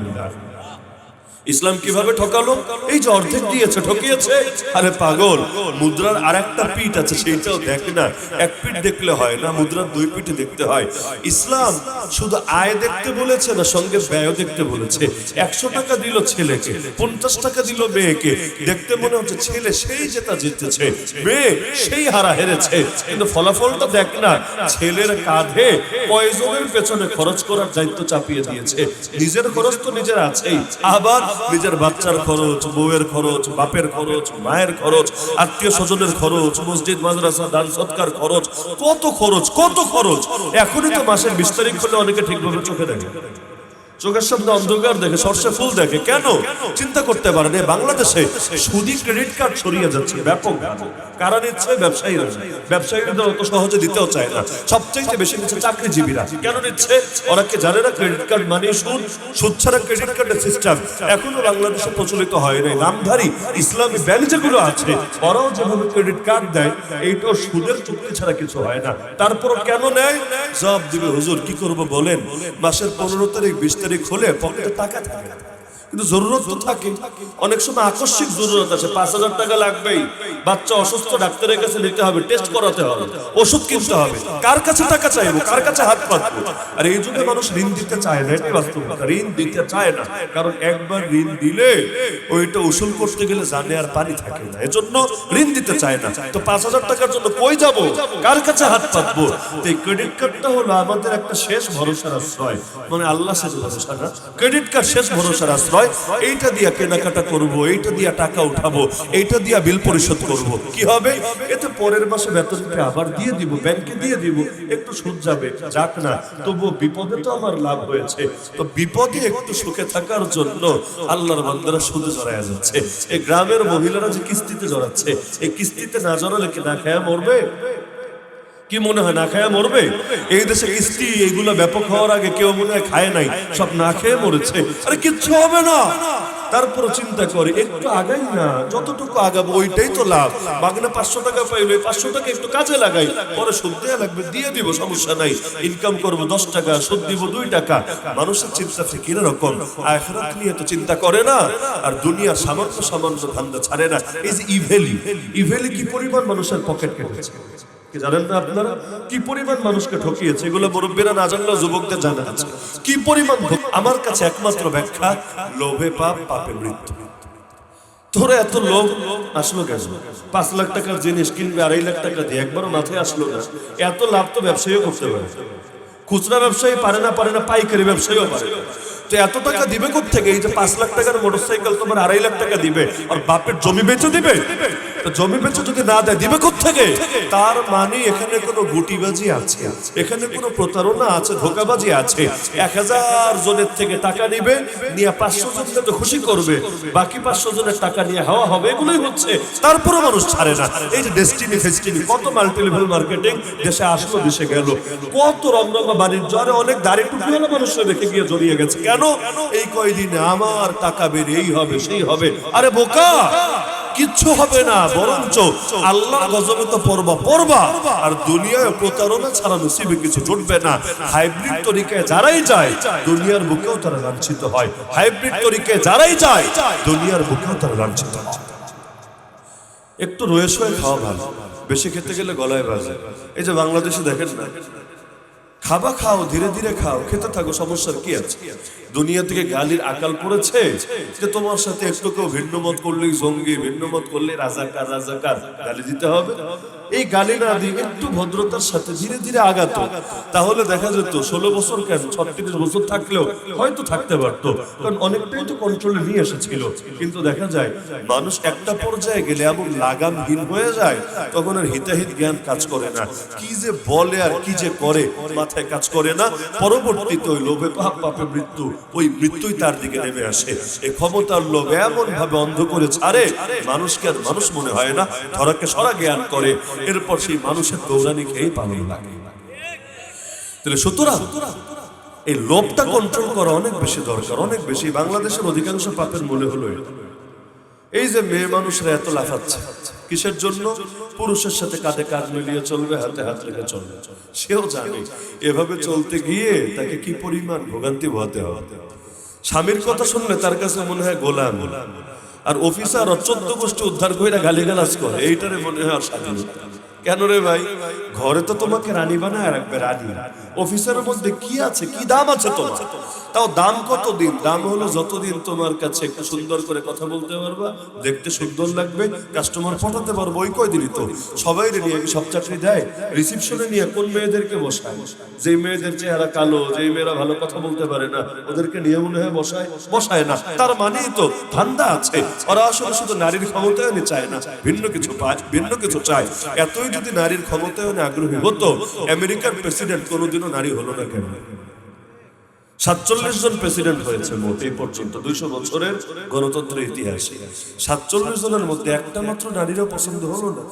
ইসলাম কিভাবে ঠকালো? এই যে অর্ধেক দিয়েছে, ঠকিয়েছে। আরে পাগল, মুদ্রার আরেকটা পিঠ আছে, সেইটাও দেখ না। এক পিঠ দেখলে হয় না, মুদ্রার দুই পিঠে দেখতে হয়। ইসলাম শুধু আয় দেখতে বলেছে না, সঙ্গে ব্যয় দেখতে বলেছে। ১০০ টাকা দিল ছেলেকে, ৫০ টাকা দিল মেয়েকে, দেখতে মনে হচ্ছে ছেলে সেই জেতা জিতেছে, মেয়ে সেই হারা হেরেছে, কিন্তু ফলাফলটা দেখ না। ছেলের কাঁধে কয়জনের পেছনে খরচ করার দায়িত্ব চাপিয়ে দিয়েছে। নিজের খরচ তো নিজের আছেই, আবার নিজের বাচ্চার খরচ, বউয়ের খরচ, বাপের খরচ, মায়ের খরচ, আত্মীয় স্বজনের খরচ, মসজিদ মাদ্রাসা দান সৎকার খরচ, কত খরচ, কত খরচ। এখনই তো মাসের ২০ তারিখ হলে অনেকে ঠিকভাবে চোখে দেখে, চোখের সামনে অন্ধকার দেখে, সর্ষে ফুল দেখে। কেন? চিন্তা করতে পারেন বাংলাদেশে সুদি ক্রেডিট কার্ড ছড়িয়ে যাচ্ছে ব্যাপক। কারা নিচ্ছে? ব্যবসায়ীরা। ব্যবসায়ীরা অত সহজে দিতেও চায় না, সবচেয়ে বেশি নিচ্ছে চাকরিজীবীরা। কেন নিচ্ছে? ওরা কি জানে না ক্রেডিট কার্ড মানে সুদ? সুদ ছাড়া ক্রেডিট কার্ডের সিস্টেম এখনো বাংলাদেশে প্রচলিত হয় নাই। নামধারী ইসলামী ব্যাংক যেগুলো আছে ওরাও যেভাবে ক্রেডিট কার্ড দেয়, এইটাও সুদের চুক্তি ছাড়া কিছু হয় না। তারপরও কেন নেয়? জবাব দিবে হুজুর, কি করবো বলেন, মাসের ১৫ তারিখ ২০ তারিখ হলে পকেটে টাকা থাকে, কিন্তু জরুরত তো থাকে। অনেক সময় আকস্মিক জরুরত আছে, 5,000 টাকা লাগবেই, বাচ্চা অসুস্থ, ডাক্তারের কাছে নিতে হবে, টেস্ট করাতে হবে, ওষুধ কিনতে হবে, কার কাছে টাকা চাইবো, কার কাছে হাত পাতবো? আর এই যুগে মানুষ ঋণ দিতে চায় না, এটাই বাস্তবতা। ঋণ দিতে চায় না, কারণ একবার ঋণ দিলে ওইটা উসুল করতে গেলে জানে আর পানি থাকে না, এজন্য ঋণ দিতে চায় না। তো 5,000 টাকার জন্য কই যাব, কার কাছে হাত পাতবো? তো এই ক্রেডিট কার্ডটা হলো আমাদের একটা শেষ ভরসার আশ্রয়, মানে আল্লাহ শেষ ভরসা না, ক্রেডিট কার্ড শেষ ভরসার আশ্রয়। এইটা দিয়া কেনাকাটা করব, এইটা দিয়া টাকা উঠাবো, এইটা দিয়া বিল পরিশোধ করব। কি হবে? এতে পরের মাসে বেতন পেয়ে আবার দিয়ে দিব, ব্যাংকে দিয়ে দিব, একটু সুদ যাবে, যাক না, তবু বিপদে তো আমার লাভ হয়েছে। তো বিপদে একটু সুখে থাকার জন্য আল্লাহর বান্দারা সুদে জড়ায়া যাচ্ছে। এই গ্রামের মহিলারা যে কিস্তিতে জড়াচ্ছে, এই কিস্তিতে না জড়ালে কি না খেয়ে মরবে? কি মনে হয় না খেয়ে মরবে? এই দেশে কিস্তি এইগুলো ব্যাপক হওয়ার আগে কেউ মনে হয় খায় নাই, সব না খেয়ে মরেছে। আরে কিচ্ছু হবে না, তারপরে চিন্তা করে একটু আগাই না, যতটুকু আগাবো ওইটাই তো লাভ। বাগনা 500 টাকা পাইলে 500 টাকা একটু কাজে লাগাই, পরে সুদ দেয়া লাগবে, দিয়ে দিব, সমস্যা নাই। ইনকাম করবো 10 টাকা, সুদ দিব 2 টাকা। মানুষের চিন্তা ফিকির এরকম, আখিরাত নিয়ে তো চিন্তা করে না, আর দুনিয়ার সামান্য সামান্য ধান্দা ছাড়ে না। এই যে ইভেলি কি পরিমাণ মানুষের পকেট কেটেছে জানেন না আপনারা? কি পরিমাণ মানুষকে ঠকিয়েছে, এগুলো মুরব্বীরা না জানলেও যুবকদের জানা আছে। কি পরিমাণ আমার কাছে একমাত্র ব্যাখ্যা, লোভে পাপ, পাপে মৃত্যু। তোরা এত লোভ আসলো কেন? 5 লাখ টাকার জিনিস কিনবে 2.5 লাখ টাকা দিয়ে, একবারও মাথায় আসলো না? এত লাভ তো ব্যবসায়ীও করতে পারে, খুচরা ব্যবসায়ী পারে না, পাইকারি ব্যবসায়ীও পারে। তো এত টাকা দিবে কোত্থেকে? এই যে 5 লাখ টাকার মোটরসাইকেল তোমার 2.5 লাখ টাকা দিবে, আর বাপের জমি বেচে দিবে। জমি বেচে যদি না দেয়, দিবে কোত্থেকে? তার মানে এখানে কোনো গুটিবাজি আছে, এখানে কোনো প্রতারণা আছে, ধোকাবাজি আছে। 1000 জনের থেকে টাকা নিবে, নিয়ে 500 জনকে তো খুশি করবে, বাকি 500 জনের টাকা নিয়ে হাওয়া হবে, এগুলোই হচ্ছে। তারপরে মানুষ ছাড়ে না। এই যে ডেস্টিনি ফেস্টিনি, কত মাল্টিলেভেল মার্কেটিং দেশে আসলো, দেশে গেল, কত রমরমা বাণিজ্য। আরে অনেক দাড়ি টুপিওয়ালা মানুষরা দেখে গিয়ে জড়িয়ে গেছে। কেন? এই কয়দিনে আমার টাকা বেরিয়েই হবে, সেই হবে। আরে বোকা, কিচ্ছু হবে না, বরঞ্চ আল্লাহর গজবে তো পড়বা। আর দুনিয়ায় প্রতারণা ছাড়া নসিবে কিছু জুটবে না। হাইব্রিড তরিকায় যারাই যায়, দুনিয়ার বুকেও তারা লাঞ্ছিত হয়। হাইব্রিড তরিকায় যারাই যায়, দুনিয়ার বুকেও তারা লাঞ্ছিত হয়। একটু রয়ে শোয়ে খাওয়া ভালো, বেশি খেতে গেলে গলায় বাজে। এই যে বাংলাদেশে দেখেন না, খাবা খাও, ধীরে ধীরে খাও, খেতে থাকো, সমস্যার কি আছে? দুনিয়া থেকে গালির আকাল পড়েছে যে তোমার সাথে একটু কেউ ভিন্ন মত করলেই জঙ্গি, ভিন্ন মত করলে রাজাকার, গালি দিতে হবে। এই গালি না দিয়ে একটু ভদ্রতার সাথে ধীরে ধীরে আগাতো, তাহলে দেখা যেত 16 বছর কেন 36 বছর থাকলেও হয়তো থাকতে পারতো, কারণ অনেকটাই তো কন্ট্রোলে নিয়ে এসেছিল। কিন্তু দেখা যায় মানুষ একটা পর্যায়ে গেলে এমন লাগামহীন হয়ে যায়, তখন আর হিতাহিত জ্ঞান কাজ করে না, কি যে বলে আর কি যে করে মাথায় কাজ করে না। পরবর্তীতে ওই লোভে পাপ, পাপে মৃত্যু, ওই মৃত্যুই তার দিকে নেমে আসে। এই ক্ষমতার লোভ এমন ভাবে অন্ধ করে ছাড়ে, মানুষকে আর মানুষ মনে হয় না, ধরাকে সরা জ্ঞান করে। এরপর সেই মানুষের দৌড়ানি খেয়ে পালন লাগে। তাহলে সুতরাং এই লোভটা কন্ট্রোল করা অনেক বেশি দরকার, অনেক বেশি। বাংলাদেশের অধিকাংশ পাপের মূলে হলো এই যে মেয়ে মানুষরা এত লাফাচ্ছে কিসের জন্য? পুরুষের সাথে কাঁধে কাঁধ মিলিয়ে চলবে, হাতে হাত রেখে চলবে। সেও জানে এভাবে চলতে গিয়ে তাকে কি পরিমাণ ভোগান্তি পোহাতে হবে। স্বামীর কথা শুনলে তার কাছে মনে হয় গোলাম, আর অফিসার 14 গোষ্ঠী উদ্ধার করে গালিগালাজ করে, এইটারে মনে হয় স্বাধীনতা। কেন রে ভাই? ঘরে তো তোমাকে রানী বানায় রাখবে, রানী। অফিসের মধ্যে কি আছে, কি দাম আছে তোমার? তাও দাম কতদিন? দাম হলো যতদিন তোমার কাছে একটু সুন্দর করে কথা বলতে পারবা, দেখতে সুন্দর লাগবে, কাস্টমার পটাতে পারবো, ওই কয়দিনই তো। সবাই নিয়ে সব চাকরি দেয়, রিসিপশনে নিয়ে কোন মেয়েদেরকে বসায়? যে মেয়েদের চেহারা কালো, যে মেয়েরা ভালো কথা বলতে পারে না, ওদেরকে নিয়ে মনে হয় বসায় না। তার মানেই তো ধান্দা আছে। ওরা আসলে শুধু নারীর ক্ষমতায়নে চায় না, ভিন্ন কিছু পায়, ভিন্ন কিছু চায়। এতই যদি নারীর ক্ষমতায়নে আগ্রহী হতো, আমেরিকার প্রেসিডেন্ট কোনোদিনও নারী হলো না কেন? 47 জন প্রেসিডেন্ট হয়েছে মোট এই পর্যন্ত 200 বছরের গণতন্ত্রের ইতিহাসে। 47 জনের মধ্যে একটা মাত্র নারীরও পছন্দ হলো না।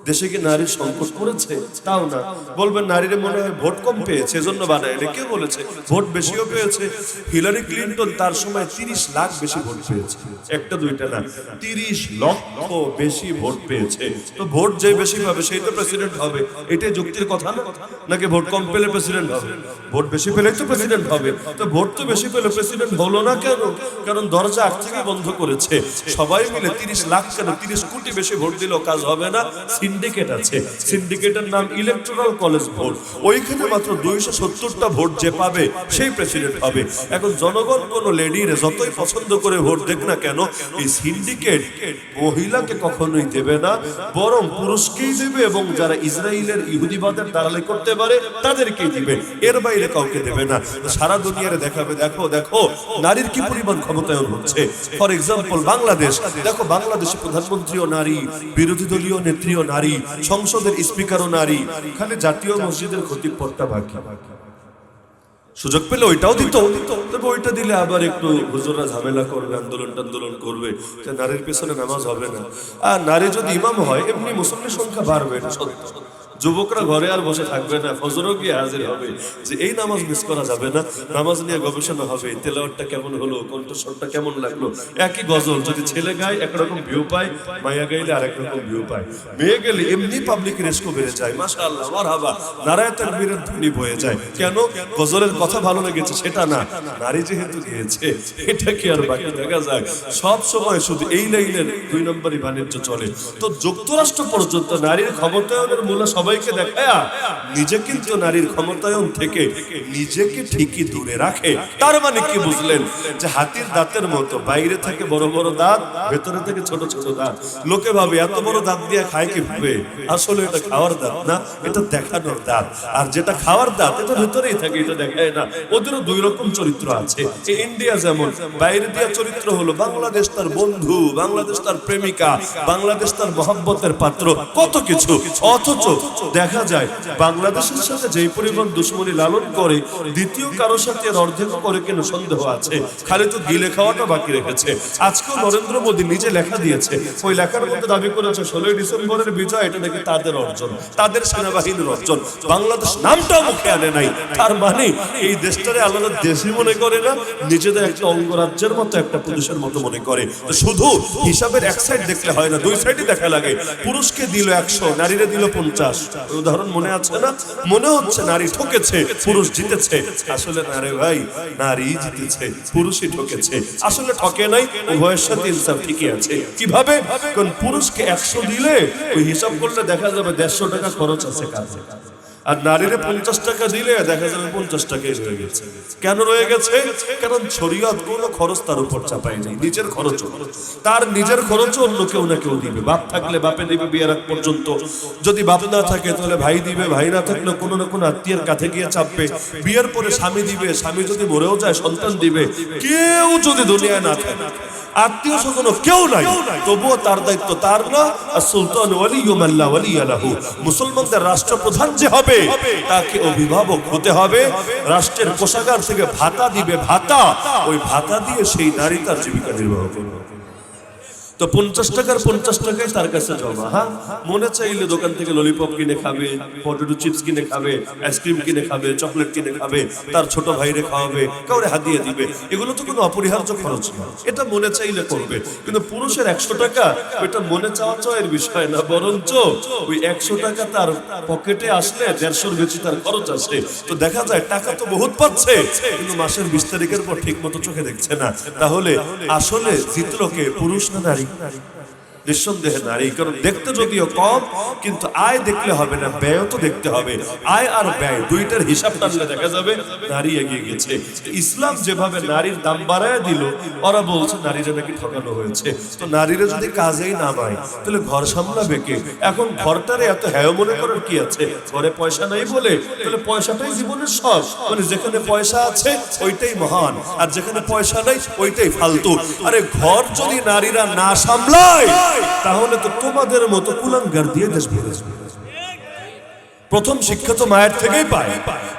দেশে কি নারীর সংকট পড়েছে? তাও না। বলবেন নারীরা মনে হয় ভোট কম পেয়েছে এজন্য বানায়। কে বলেছে? ভোট বেশিও পেয়েছে। হিলারি ক্লিন্টন তার সময় 30 লাখ বেশি ভোট পেয়েছে, একটা দুইটা না, 30 লক্ষ বেশি ভোট পেয়েছে। তো ভোট যে বেশি পাবে সেই তো প্রেসিডেন্ট হবে, এটাই যুক্তির কথা না? নাকি ভোট কম পেলে প্রেসিডেন্ট হবে? ভোট বেশি পেলেই তো প্রেসিডেন্ট হবে। তো ভোট তো বেশি পেলে প্রেসিডেন্ট হলো না কেন? কারণ দরজা আগ থেকে বন্ধ করেছে। সবাই মিলে 30 লাখ কেন 30 কোটি বেশি ভোট দিলেও কাজ হবে না। সিন্ডিকেট আছে, সিন্ডিকেটের নাম ইলেকটোরাল কলেজ ভোট। ওইখানে মাত্র 270টা ভোট যে পাবে সেই প্রেসিডেন্ট হবে। এখন জনগণ কোন লেডির যতই পছন্দ করে ভোট দেখ না কেন, এই সিন্ডিকেট মহিলাকে কখনোই দেবে না, বরং পুরুষকেই দেবে, এবং যারা ইসরায়েলের ইহুদিবাদের দালালি করতে পারে তাদেরকেই দিবে, এর বাইরে কাউকে দেবে না। সারা দুনিয়ার দেখাবে, দেখো দেখো নারীর কি পরিমাণ ক্ষমতায়ন হচ্ছে। ফর এক্সাম্পল বাংলাদেশ, দেখো বাংলাদেশে প্রধানমন্ত্রীও নারী, বিরোধী দলীয় নেত্রীও নারী, সংসদের স্পিকারও নারী, খালি জাতীয় মসজিদের খতিব পদটা বাকি। সুযোগ পেলে ওইটাও দিত, তবে ওইটা দিলে আবার একটু হুজুররা ঝামেলা করবে, আন্দোলন করবে যে নারীর পেছনে নামাজ হবে না। আর নারী যদি ইমাম হয় এমনি মুসল্লির সংখ্যা বাড়বে, এটা সত্য। যুবকরা ঘরে আর বসে থাকবে না, ফজরও গিয়ে হাজির হবে যে এই নামাজ মিস করা যাবে না। নামাজ নিয়ে গবেষণা হবে, তেলাওয়াতটা কেমন হলো, কণ্ঠস্বরটা কেমন লাগলো। একই গজল যদি ছেলে গায় একরকম ভিউ পায়, মাইয়া গাইলে আরেক রকম ভিউ পায়, মেয়ে গেলে এমনি পাবলিক রেস্কো বেড়ে যায়, মাশাআল্লাহ মারহাবা, নারায়ে তাকবীরের ধ্বনি বয়ে যায়। কেন? গজলের কথা ভালো লেগেছে সেটা না, নারী যেহেতু গিয়েছে, এটা কি আর বাকি দেখা যায়? সব সময় শুধু এই লাইনের 2 নম্বরই বাণিজ্য চলে। তো যুক্তরাষ্ট্র পর্যন্ত নারীর ক্ষমতায়নের মূল্য সবাইকে দেখায়, নিজে কিন্তু নারীর ক্ষমতায়ন থেকে নিজেকে ঠিকই দূরে রাখে। তার মানে কি বুঝলেন? যে হাতির দাঁতের মতো, বাইরে থেকে বড় বড় দাঁত, ভেতরে থেকে ছোট ছোট দাঁত। লোকে ভাবে এত বড় দাঁত দিয়ে খায় কিভাবে, আসলে এটা খাওয়ার দাঁত না, এটা দেখানোর দাঁত। আর যেটা খাওয়ার দাঁত এটা ভেতরেই থাকে, এটা দেখায় না। ওদেরও 2 রকম চরিত্র আছে। ইন্ডিয়া যেমন বাইরে দিয়া চরিত্র হলো বাংলাদেশ তার বন্ধু, বাংলাদেশ তার প্রেমিকা, বাংলাদেশ তার মহব্বতের পাত্র, কত কিছু। অথচ দেখা যায় বাংলাদেশের সাথে যেই পরিমাণ দুশ্মনী লালন করে, দ্বিতীয় কারোর সাথে এর অর্ধেক করে কেন সন্দেহ আছে। খালি তো গিলে খাওয়াটা বাকি রেখেছে। আজকেও নরেন্দ্র মোদী নিজে লেখা দিয়েছে, ওই লেখার মধ্যে দাবি করেছে 16ই ডিসেম্বরের বিজয় এটা নাকি তাদের অর্জন, তাদের সেনাবাহিনীর অর্জন। বাংলাদেশ নামটাও মুখে আনে নাই। তার মানে এই দেশটারে আলাদা দেশই মনে করে না, নিজেদের একটা অঙ্গরাজ্যের মতো, একটা প্রদেশের মতো মনে করে। শুধু হিসাবের এক সাইড দেখলে হয় না, 2 সাইডই দেখা লাগে। পুরুষকে দিল 100, নারীরে দিল 50। উদাহরণ মনে আছে না? মনে হচ্ছে নারী ঠকেছে, পুরুষ জিতেছে। আসলে না রে ভাই, নারী জিতেছে, পুরুষই ঠকেছে। আসলে ঠকে নাই, উভয়ের সাথে ইনসাফ ঠিকই আছে। কিভাবে? কারণ পুরুষকে 100 দিলে ওই হিসাব করলে দেখা যাবে 150 টাকা খরচ আছে কাজে, আর নারীরে 50 টাকা দিলে দেখা যাবে 50 টাকাই রয়ে গেছে। কেন রয়ে গেছে? কারণ শরীয়ত কোনো খরচ তার উপর চাপায় নাই, নিজের খরচ, তার নিজের খরচ অন্য কেউ না কেউ দিবে। বাপ থাকলে বাপে দিবে বিয়ের আগ পর্যন্ত, যদি বাপ না থাকে তাহলে ভাই দিবে, ভাই না থাকলে কোনো না কোনো আত্মীয়ের কাছে গিয়ে চাপবে। বিয়ের পরে স্বামী দিবে, স্বামী যদি মরেও যায় সন্তান দিবে। কেউ যদি দুনিয়ায় না থাকে, আত্মীয় স্বজন কেউ নাই, তবুও তার দায়িত্ব তার না। আর সুলতান ওয়ালিয়্যু মান লা ওয়ালিয়্যা লাহু, মুসলমানদের রাষ্ট্রপ্রধান যে হবে তাকে অভিভাবক হতে হবে। রাষ্ট্রের কোষাগার থেকে ভাতা দিবে, ভাতা, ওই ভাতা দিয়ে সেই নারী তার জীবিকা নির্বাহ করবে। তো 50 টাকার 50 টাকায় তার কাছে জমা। হ্যাঁ, মনে চাইলে দোকান থেকে ললিপপ কিনে খাবে, পটেটো চিপস কিনে খাবে, আইসক্রিম কিনে খাবে, চকলেট কিনে খাবে, তার ছোট ভাইরে খাওয়াবে, কাউরে হাদিয়ে দিবে। এগুলো তো কোনো অপরিহার্য খরচ না, এটা মনে চাইলে করবে। কিন্তু পুরুষের 100 টাকা ওইটা মনে চাওয়া চাওয়ার বিষয় না, বরঞ্চ ওই 100 টাকা তার পকেটে আসলে 150-র বেশি তার খরচ আসে। তো দেখা যায় টাকা তো বহুত পাচ্ছে, কিন্তু মাসের 20 তারিখের পর ঠিক মতো চোখে দেখছে না। তাহলে আসলে জিতলো কে, পুরুষ না নারী? নিঃসন্দেহে নারী। কারণ দেখতে যদিও কম, কিন্তু আয় দেখলে হবে না, ব্যয় তো দেখতে হবে। আয় আর ব্যয় দুইটার হিসাব টানলে দেখা যাবে নারী এগিয়ে গেছে। ইসলাম যেভাবে নারীর দাম বাড়ায় দিল, ওরা বলছে নারীরা নাকি ঠকানো হয়েছে। তো নারীরা যদি কাজেই নামায় তাহলে ঘর সামলাবে কে? এখন ঘরটারে এত হ্যায় মনে করার কি আছে? ঘরে পয়সা নাই বলে, তাহলে পয়সাটাই জীবনের সব। মানে যেখানে পয়সা আছে ওইটাই মহান, আর যেখানে পয়সা নাই ওইটাই ফালতু। আরে ঘর যদি নারীরা না সামলায় তাহলে তো তোমাদের মতো কুলাঙ্গার দিয়ে দেশ ভরে যাবে। প্রথম শিক্ষা তো মায়ের থেকেই পায়।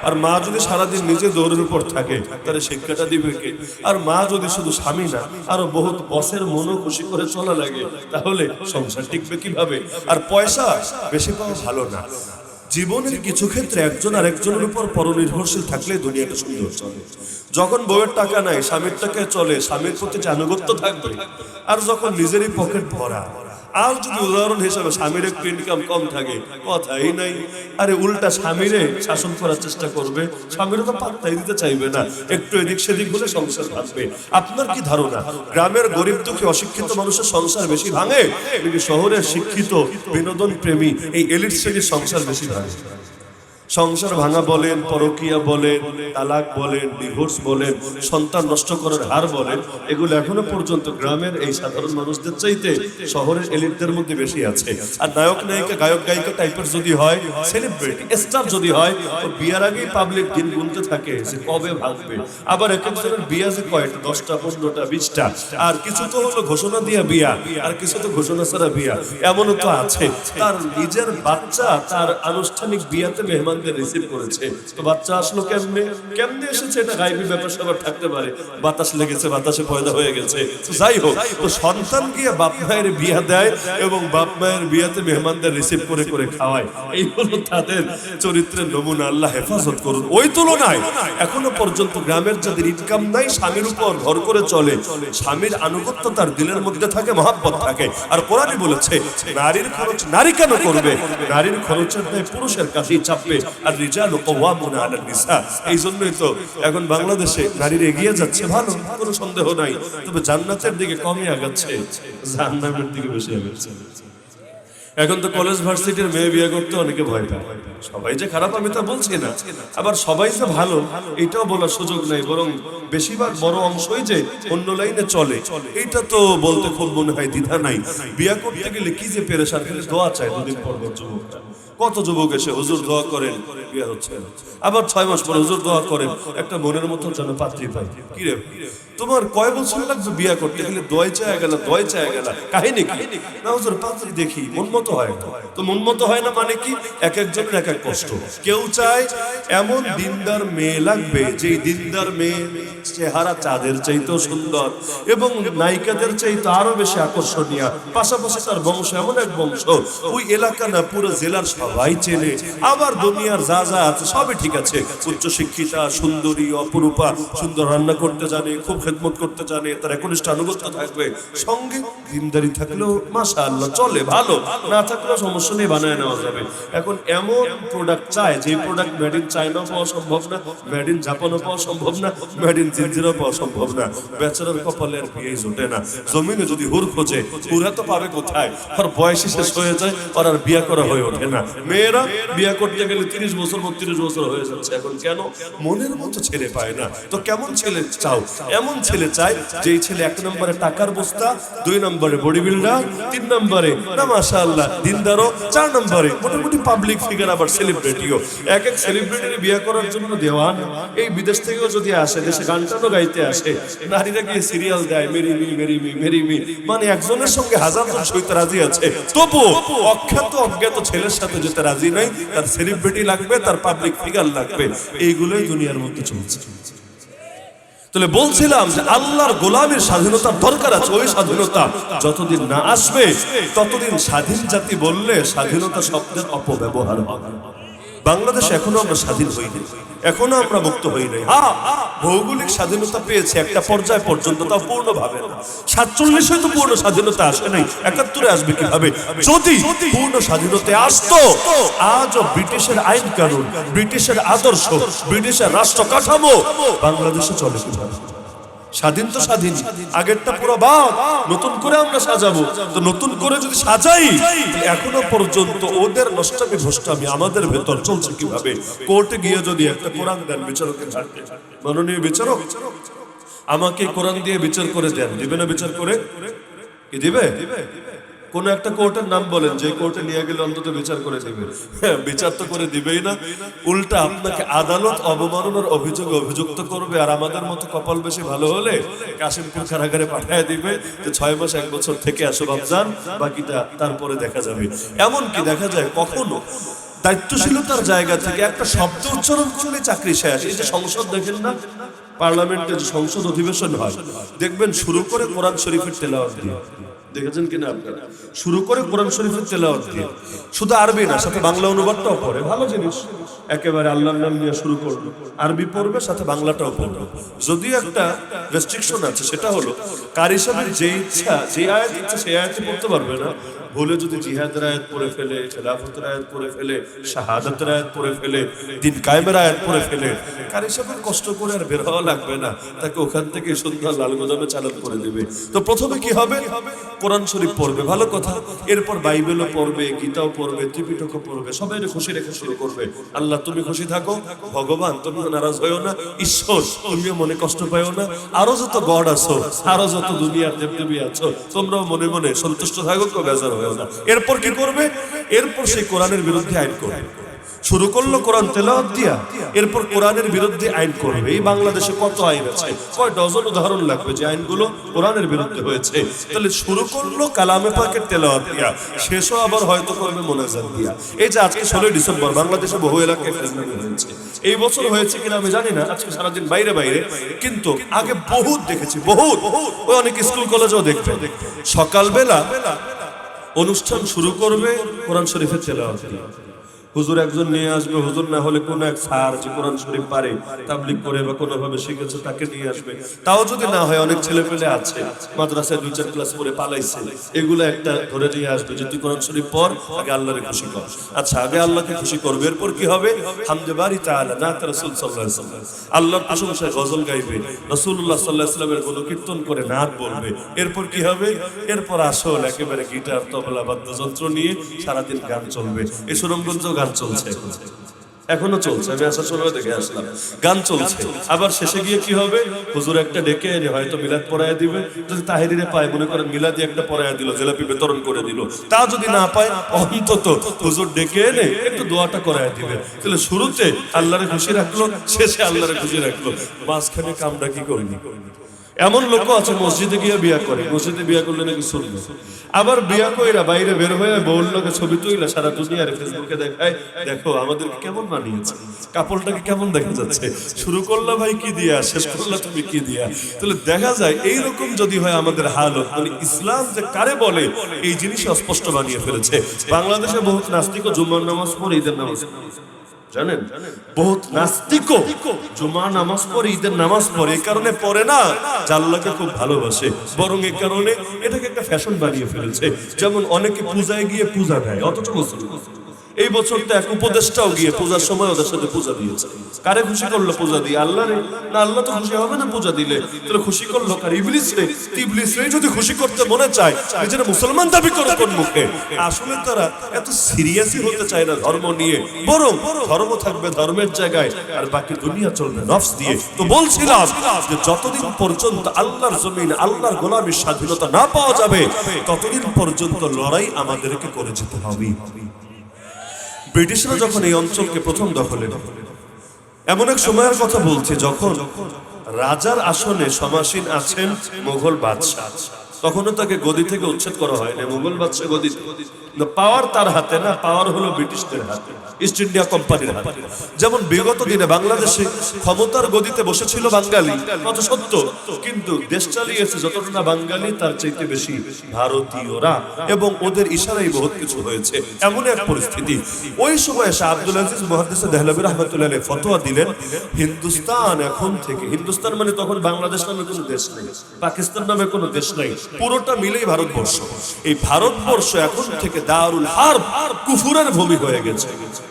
আর মা যদি সারাদিন নিজে দৌড়ের উপর থাকে তাহলে শিক্ষাটা দিবে কে? আর মা যদি শুধু স্বামী না আরো বহুত বসের মনও খুশি করে চলা লাগে, তাহলে সংসার টিকবে কিভাবে? আর পয়সা বেশি পাওয়া ভালো না। জীবনের কিছু ক্ষেত্রে একজন আর একজনের উপর পরনির্ভরশীল থাকলে দুনিয়াটা সুন্দর চলে। যখন বউয়ের টাকা নাই, স্বামীর টাকায় চলে, স্বামীর প্রতি যে আনুগত্য থাকবে। আর যখন নিজেরই পকেট ভরা, আর যদি উদাহরণ হিসেবে স্বামীর একটু ইনকাম কম থাকে, কথাই নাই। আরে উল্টা স্বামীরে শাসন করার চেষ্টা করবে, স্বামীরও তো পাত্তাই দিতে চাইবে না, একটু এদিক সেদিক হলে সংসার ভাঙবে। আপনার কি ধারণা গ্রামের গরিব দুঃখী অশিক্ষিত মানুষের সংসার বেশি ভাঙে, নাকি শহরের শিক্ষিত বিনোদন প্রেমী এই এলিট শ্রেণীর সংসার বেশি ভাঙে? সংসার ভাঙা বলেন, পরকিয়া বলেন, তালাক বলেন, ডিভোর্স বলেন, সন্তান নষ্ট করার হার বলেন, এগুলো এখনো পর্যন্ত গ্রামের এই সাধারণ মানুষদের চাইতে শহরের এলিটদের মধ্যে বেশি আছে। আর নায়ক নায়িকা, গায়ক গায়িকা টাইপের যদি হয়, সেলিব্রিটি স্টার যদি হয়, তো বিয়ার আগেই পাবলিক দিন গুনতে থাকে যে কবে ভাঙবে। আবার এক একজনের বিয়া যে কয়টা, 10টা 15টা 20টা, আর কিছু তো হলো ঘোষণা দিয়া বিয়া, আর কিছু তো ঘোষণা ছাড়া বিয়া। এমনও তো আছে তার নিজের বাচ্চা তার আনুষ্ঠানিক বিয়াতে মেহমান রিসিভ করেছে, তো বাচ্চা আসলো কেমনে, কেমনে এসেছে এটা গায়েবী ব্যাপার স্যাপার থাকতে পারে, বাতাস লেগেছে, বাতাসে পয়দা হয়ে গেছে। যাই হোক, তো সন্তান গিয়ে বাপ মায়ের বিয়া দেয় এবং বাপ মায়ের বিয়াতে মেহমানদের রিসিভ করে করে খাওয়ায়, এই হলো তাদের চরিত্রের নমুনা। আল্লাহ হেফাজত করুন। ওই তুলনায় এখনো পর্যন্ত গ্রামের যাদের ইনকাম নাই, স্বামীর উপর ভর করে চলে, স্বামীর আনুগত্য তার দিলের মধ্যে থাকে, মহাব্বত থাকে। আর কোরআনই বলেছে নারীর খরচ নারী কেন করবে, নারীর খরচের দায় পুরুষের কাছেই চাপবে। আর রিজালু কাওয়ামুনা আলান নিসা। এই জন্যই তো এখন বাংলাদেশে নারীরা এগিয়ে যাচ্ছে, ভালো, কোনো সন্দেহ নাই, তবে জান্নাতের দিকে কমই আগাচ্ছে, জাহান্নামের দিকে বেশি আগাচ্ছে। এখন তো কলেজ ভার্সিটির মেয়ে বিয়ে করতে অনেকে ভয় পায়। সবাই যে খারাপ আমি তা বলছি না, আবার সবাই যে ভালো এটাও বলার সুযোগ নাই, বরং বেশিরভাগ বড় অংশই যে অন্য লাইনে চলে, এটা তো বলতে খুব মনে হয় দ্বিধা নাই। বিয়ে করতে গেলে কি যে পেরেশান, খালি দোয়া চায় দুদিন পর পর যুবকরা। কত যুবক এসে হুজুর দোয়া করেন, বিয়ে হচ্ছে না, আবার 6 মাস পর হুজুর দোয়া করেন একটা মনের মতো যেন পাত্রী পাই। কি রে তোমার কয় বছর লাগবে বিয়ে করতে, গেলে দোয়াই চায় গেল, দোয়াই চায় গেল, কাহিনী কি? না হুজুর পাত্রী দেখি মন মতো হয় না। তো মন মতো হয় না মানে কি? এক একজনের এক এক কষ্ট। কেউ চায় এমন দিনদার মেয়ে লাগবে, যে দিনদার মেয়ে চেহারা চাঁদের চাইতেও সুন্দর এবং নায়িকাদের চাইতে আরো বেশি আকর্ষণীয়, পাশাপাশি তার বংশ এমন এক বংশ ওই এলাকা না পুরো জেলার সবাই চেনে। আবার দুনিয়ার যা যা আছে সবই ঠিক আছে, উচ্চ শিক্ষিতা, সুন্দরী, অপরূপা, সুন্দর রান্না করতে জানে, খুব খেদমত করতে জানে, তার একনিষ্ঠ আনুগত্য থাকবে, সঙ্গে দিনদারি থাকলেও মাশাআল্লাহ চলে, ভালো, না থাকলেও সমস্যা নেই, বানায় নেওয়া যাবে। এখন এমন প্রোডাক্ট চায় যে প্রোডাক্ট মেড ইন চায়না পাওয়া সম্ভব না, মেড ইন জাপানও পাওয়া সম্ভব না, মেড ইন জিনজিরাও পাওয়া সম্ভব না। বেচারার কপালে আর বিয়ে জোটে না। জমিনে যদি হুর খোঁজে, হুরা তো পাবে কোথায়? আর বয়স শেষ হয়ে যায়, আর আর বিয়ে করা হয়ে ওঠে না। মেয়েরা বিয়ে করতে গেলে 30 বছর 32 বছর হয়ে যাচ্ছে। এখন কেন? মনের মতো ছেলে পায় না। তো কেমন ছেলে চাও? এমন ছেলে চাই যেই ছেলে 1 নম্বরে টাকার বস্তা, 2 নম্বরে বডি বিল্ডার, 3 নম্বরে না মাশাআল্লাহ দিনদারও, 4 নম্বরে মোটামুটি পাবলিক ফিগার, আবার সেলিব্রিটিও। এক এক সেলিব্রিটির বিয়ে করার জন্য দেওয়ান। এই বিদেশ থেকেও যদি আসে, দেশে গান টানও গাইতে আসে, নারীরা গিয়ে সিরিয়াল দেয়, marry me marry me marry me, মানে একজনের সঙ্গে হাজারজন সইতে রাজি আছে, তবু অখ্যাত অজ্ঞাত ছেলের সাথে যেতে রাজি নাই। তার সেলিব্রিটি লাগবে, তার পাবলিক ফিগার লাগবে। এইগুলোই দুনিয়ার মধ্যে চলছে। তাহলে বলছিলাম যে আল্লাহর গোলামের স্বাধীনতার দরকার আছে। ওই স্বাধীনতা যতদিন না আসবে ততদিন স্বাধীন জাতি বললে স্বাধীনতা শব্দের অপব্যবহার হবে। বাংলাদেশে এখনো আমরা স্বাধীন হইনি, এখনো আমরা মুক্ত হই নাই। হ্যাঁ, ভৌগোলিক স্বাধীনতা পেয়েছে একটা পর্যায় পর্যন্ত, তাও পূর্ণভাবে না। 47-এ তো পূর্ণ স্বাধীনতা আসে নাই, 71-এ আসবে কিভাবে? যদি পূর্ণ স্বাধীনতা আসতো, আজও ব্রিটিশের আইন কানুন, ব্রিটিশের আদর্শ, ব্রিটিশের রাষ্ট্র কাঠামো বাংলাদেশে চলে কিভাবে? স্বাধীন তো স্বাধীন, আগেরটা পুরো বাদ, নতুন করে আমরা সাজাবো। তো নতুন করে যদি সাজাই, এখনো পর্যন্ত ওদের নষ্টামি ভ্রষ্টামি আমাদের ভেতর চলছে কিভাবে? কোর্টে গিয়ে যদি একটা কোরআন দেন বিচারকের হাতে, মাননীয় বিচারক আমাকে কোরআন দিয়ে বিচার করে দেন, দিবে না? বিচার করে কি দিবে? কোন একটা কোর্টের নাম বলেন যে কোর্টে নিয়ে গেলে অন্তত বিচার করে দিবে। বিচার তো করে দিবেই না, উল্টা আপনাকে আদালত অবমাননার অভিযোগে অভিযুক্ত করবে। আর আমাদের মতো কপাল বেশি ভালো হলে কাশিমপুর কারাগারে পাঠিয়ে দিবে যে 6 মাস 1 বছর থেকে আসো বাপজান, বাকিটা তারপরে দেখা যাবে। এমন কি দেখা যায় কখনো দায়িত্বশীলতার জায়গা থেকে একটা শব্দ উচ্চারণ করলে চাকরি শেষ। এই যে সংসদ দেখেন না, পার্লামেন্টে যে সংসদ অধিবেশন হয়, দেখবেন শুরু করে কোরআন শরীফের তেলাওয়াত দিয়ে, দেখেছেন কিনা আপনারা? শুরু করে কোরআন শরীফের তেলাওয়াত দিয়ে, শুধু আরবি না, সাথে বাংলা অনুবাদটাও পড়ে, ভালো জিনিস। একেবারে আল্লাহর নাম নিয়ে শুরু করবে, আরবি পড়বে, সাথে বাংলাটাও পড়বে। যদিও একটা রেস্ট্রিকশন আছে, সেটা হলো কারি সাহেবের যে ইচ্ছা, যে আয়াত ইচ্ছা সেই আয়াতই পড়তে পারবে না। ভুলে যদি জিহাদের আয়াত পড়ে ফেলে, খেলাফতের আয়াত পড়ে ফেলে, শাহাদাতের আয়াত পড়ে ফেলে, দিন কায়েমের আয়াত পড়ে ফেলে, কারি সাহেবের কষ্ট করে আর বের হওয়া লাগবে না, তাকে ওখান থেকে সুন্দর লাল গোদামে চালান করে দেবে। তো প্রথমে কি হবে? কোরআন শরীফ পড়বে, ভালো কথা। এরপর বাইবেলও পড়বে, গীতাও পড়বে, ত্রিপিটকও পড়বে, সবাই খুশি রেখে শুরু করবে। আল্লাহ তুমি খুশি থাকো, ভগবান তুমিও নারাজ হয়েও না, ঈশ্বর তুমিও মনে কষ্ট পাইও না, আরো যত গড আছো, আরো যত দুনিয়ার দেবদেবী আছো, তোমরাও মনে মনে সন্তুষ্ট থাকো, কেউ বেজার হয়েও না। এরপর কি করবে? এরপর সেই কোরআনের বিরুদ্ধে আইন করবে। শুরু করলো কোরআন তেলাওয়াত দিয়া, এরপর কোরআনের বিরুদ্ধে আইন করবে। এই বাংলাদেশে কত আইন আছে, কয় ডজন উদাহরণ লাগবে যে আইনগুলো কোরআনের বিরুদ্ধে হয়েছে। তাহলে শুরু করলো কালামে পাকের তেলাওয়াত দিয়া, শেষও আবার হয়তো করবে মোনাজাত দিয়া। এই যে আজকে 16 ডিসেম্বর বাংলাদেশে বহু এলাকায় ফেসবুকে হয়েছে, এই বছর হয়েছে কিনা আমি জানি না, আজকে সারাদিন বাইরে বাইরে, কিন্তু আগে বহুত দেখেছি, বহুত। ওই অনেক স্কুল কলেজেও দেখবে, সকালবেলা অনুষ্ঠান শুরু করবে কোরআন শরীফের তেলাওয়াত। হুজুর একজন নিয়ে আসবে, হুজুর না হলে কোন এক স্যার যে কোরআন শরীফ পারে, তাবলীগ করে বা কোনোভাবে শিখেছে, তাকে নিয়ে আসবে। তাও যদি না হয়, অনেক ছেলে পেলে আছে মাদ্রাসায় 2-4 ক্লাস পড়ে পালাইছে, এগুলো একটা ধরে নিয়ে আসবে যে তুই কোরআন শরীফ পড়, আগে আল্লাহরে খুশি কর। আচ্ছা, আগে আল্লাহকে খুশি করবে, এরপর কি হবে? হামদে বারি তাআলা নাত রাসূল সাল্লাল্লাহু আলাইহি ওয়াসাল্লাম, আল্লাহর প্রশংসায় গজল গাইবে, রাসূলুল্লাহ সাল্লাল্লাহু আলাইহি ওয়াসাল্লামের গুণকীর্তন করে নাত বলবে। এরপর কি হবে? এরপর আসল একেবারে গিটার, তবলা, বাদ্যযন্ত্র নিয়ে সারাদিন গান চলবে। এই সুনামগঞ্জ গান চলছে, এখনো চলছে, আমি আসার সময় দেখে আসলাম, গান চলছে। আবার শেষে গিয়ে কি হবে? হুজুর একটা ডেকে এনে হয়তো মিলাদ পড়ায় দিবে, যদি তাহেরিরে পায়, মনে করেন মিলাদি একটা পড়ায় দিল, জিলাপি বিতরণ করে দিল। তা যদি না পায়, অন্তত হুজুর ডেকে এনে একটু দোয়াটা করায় দিবে। তাহলে শুরুতে আল্লাহরে খুশি রাখলো, শেষে আল্লাহরে খুশি রাখলো, মাঝখানে কামটা কি করিনি। এমন লোক আছে মসজিদে গিয়ে বিয়া করে, মসজিদে বিয়া করলে নাকি শুনবে, আবার বিয়া কইরা বাইরে বের হয়ে বউর লোকে ছবি তুইলা সারা দুনিয়ার ফেসবুকে দেখায়, দেখো আমাদেরকে কেমন মানিয়েছে, কাপড়টাকে কেমন দেখা যাচ্ছে। শুরু করলা ভাই কি দিয়া, শেষ করলা তুমি কি দিয়া। তাহলে দেখা যায় এইরকম যদি হয় আমাদের হালত, মানে ইসলাম যে কারে বলে এই জিনিস অস্পষ্ট বানিয়ে ফেলেছে। বাংলাদেশে বহুত নাস্তিক জুমার নামাজ পড়ে, ঈদের নামাজ জানেন, বহুত নাস্তিক জুমার নামাজ পড়ে, ঈদের নামাজ পড়ে। এই কারণে পড়ে না যে আল্লাহকে খুব ভালোবাসে, বরং এই কারণে এটাকে একটা ফ্যাশন বানিয়ে ফেলেছে। যেমন অনেকে পূজায় গিয়ে পূজা দেয়, অথচ মুসলমান। এই বছর তো এক উপদেষ্টাও গিয়ে পূজার সময় ওদের সাথে পূজা দিয়েছে। কারে খুশি করলো পূজা দিয়ে? আল্লাহরে না? আল্লাহ তো খুশি হবে না পূজা দিলে, তাহলে খুশি করলো কার? ইবলিসরে। ইবলিসরে যদি খুশি করতে মনে চায়, নিজেরা মুসলমান দাবি করে কোন মুখে? আসলে তারা এত সিরিয়াসই হতে চায় না ধর্ম নিয়ে, বরং ধর্ম থাকবে ধর্মের জায়গায়, আর বাকি দুনিয়া চলবে নফস দিয়ে। তো বলছিলাম যে যতদিন পর্যন্ত আল্লাহর জমিন, আল্লাহর গোলামীর স্বাধীনতা না পাওয়া যাবে, ততদিন পর্যন্ত লড়াই আমাদেরকে করে যেতে হবে। ব্রিটিশরা যখন এই অঞ্চলকে প্রথম দখলে, এমন এক সময়ের কথা বলছে যখন রাজার আসনে সমাসীন আছেন মুঘল বাদশাহ, তখনও তাকে গদি থেকে উচ্ছেদ করা হয় না। মুঘল বাদশাহ গদি, পাওয়ার তার হাতে না, পাওয়ার হলো ব্রিটিশদের হাতে, ইস্ট ইন্ডিয়া কোম্পানির হাতে। যেমন বিগত দিনে বাংলাদেশে ক্ষমতার গদিতে বসেছিল বাঙালি, কত সত্য, কিন্তু দেশ চালিয়েছে যতটা না বাঙালি, তার চাইতে বেশি ভারতীয়রা, এবং ওদের ইশারায় বহুত কিছু হয়েছে। এমন এক পরিস্থিতি, ওই সময় শাহ আব্দুল আজিজ মুহাদ্দিস দেহলভী রাহমাতুল্লাহ আলাইহি ফতোয়া দিলেন, হিন্দুস্তান এখন থেকে, হিন্দুস্তান মানে তখন বাংলাদেশ নামে কোনো দেশ নেই, পাকিস্তান নামে কোনো দেশ নাই, পুরোটা মিলেই ভারতবর্ষ। এই ভারতবর্ষ এখন থেকে দারুল হারব, কুফুরের ভূমি হয়ে গেছে।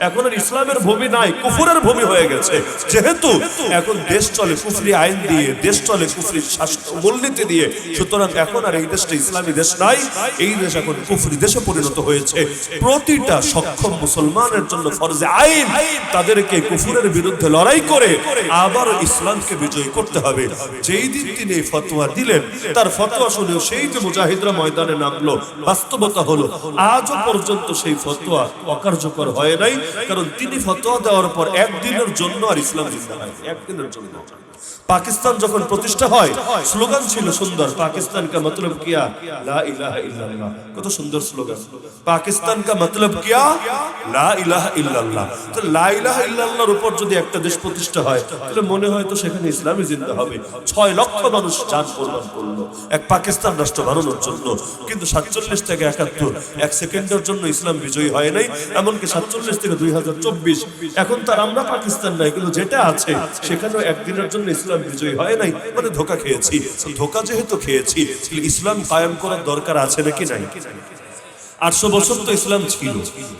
এখন আর ইসলামের ভূমি নাই, কুফুরের ভূমি হয়ে গেছে। যেহেতু এখন দেশ চলে কুফরি আইন দিয়ে, দেশ চলে কুফরি শাসন মূলনীতি দিয়ে, সুতরাং এখন আর এই দেশটা ইসলামী দেশ নাই, এই দেশ এখন কুফরি দেশে পরিণত হয়েছে। প্রতিটা সক্ষম মুসলমানের জন্য ফরজে আইন তাদেরকে কুফুরের বিরুদ্ধে লড়াই করে আবার ইসলামকে বিজয় করতে হবে। যেই দিন তিনি ফতোয়া দিলেন, তার ফতোয়া শুনে সেই যে মুজাহিদরা ময়দানে নামলো, বাস্তবতা হলো আজও পর্যন্ত সেই ফতোয়া অকার্যকর হয় নাই, কারণ তিনি ফতোয়া দেওয়ার পর একদিনের জন্য আর ইসলাম জিন্দা হয়, একদিনের জন্য। পাকিস্তান যখন প্রতিষ্ঠা হয় স্লোগান ছিল সুন্দর, পাকিস্তান কা মতলব কিয়া লা ইলাহা ইল্লাল্লাহ। কত সুন্দর স্লোগান, পাকিস্তান কা মতলব কিয়া লা ইলাহা ইল্লাল্লাহ। তো লা ইলাহা ইল্লাল্লাহর উপর যদি একটা দেশ প্রতিষ্ঠা হয় তাহলে মনে হয় তো সেখানে ইসলামই জিন্দা হবে। 6 লক্ষ মানুষ জান কোরবান করলো এক পাকিস্তান রাষ্ট্র বানানোর জন্য, কিন্তু 47 থেকে 71 এক সেকেন্ডের জন্য ইসলাম বিজয়ী হয় নাই। এমনকি 47 থেকে 2024 এখন তার আমরা পাকিস্তান নাই, কিন্তু যেটা আছে সেখানেও একদিনের জন্য ইসলাম বিজয়ী হয় নাই। মানে ধোঁকা খেয়েছি। ধোঁকা যেহেতু খেয়েছি, ইসলাম কায়েম করার দরকার আছে নাকি নাই? 800 বছর তো ইসলাম ছিল,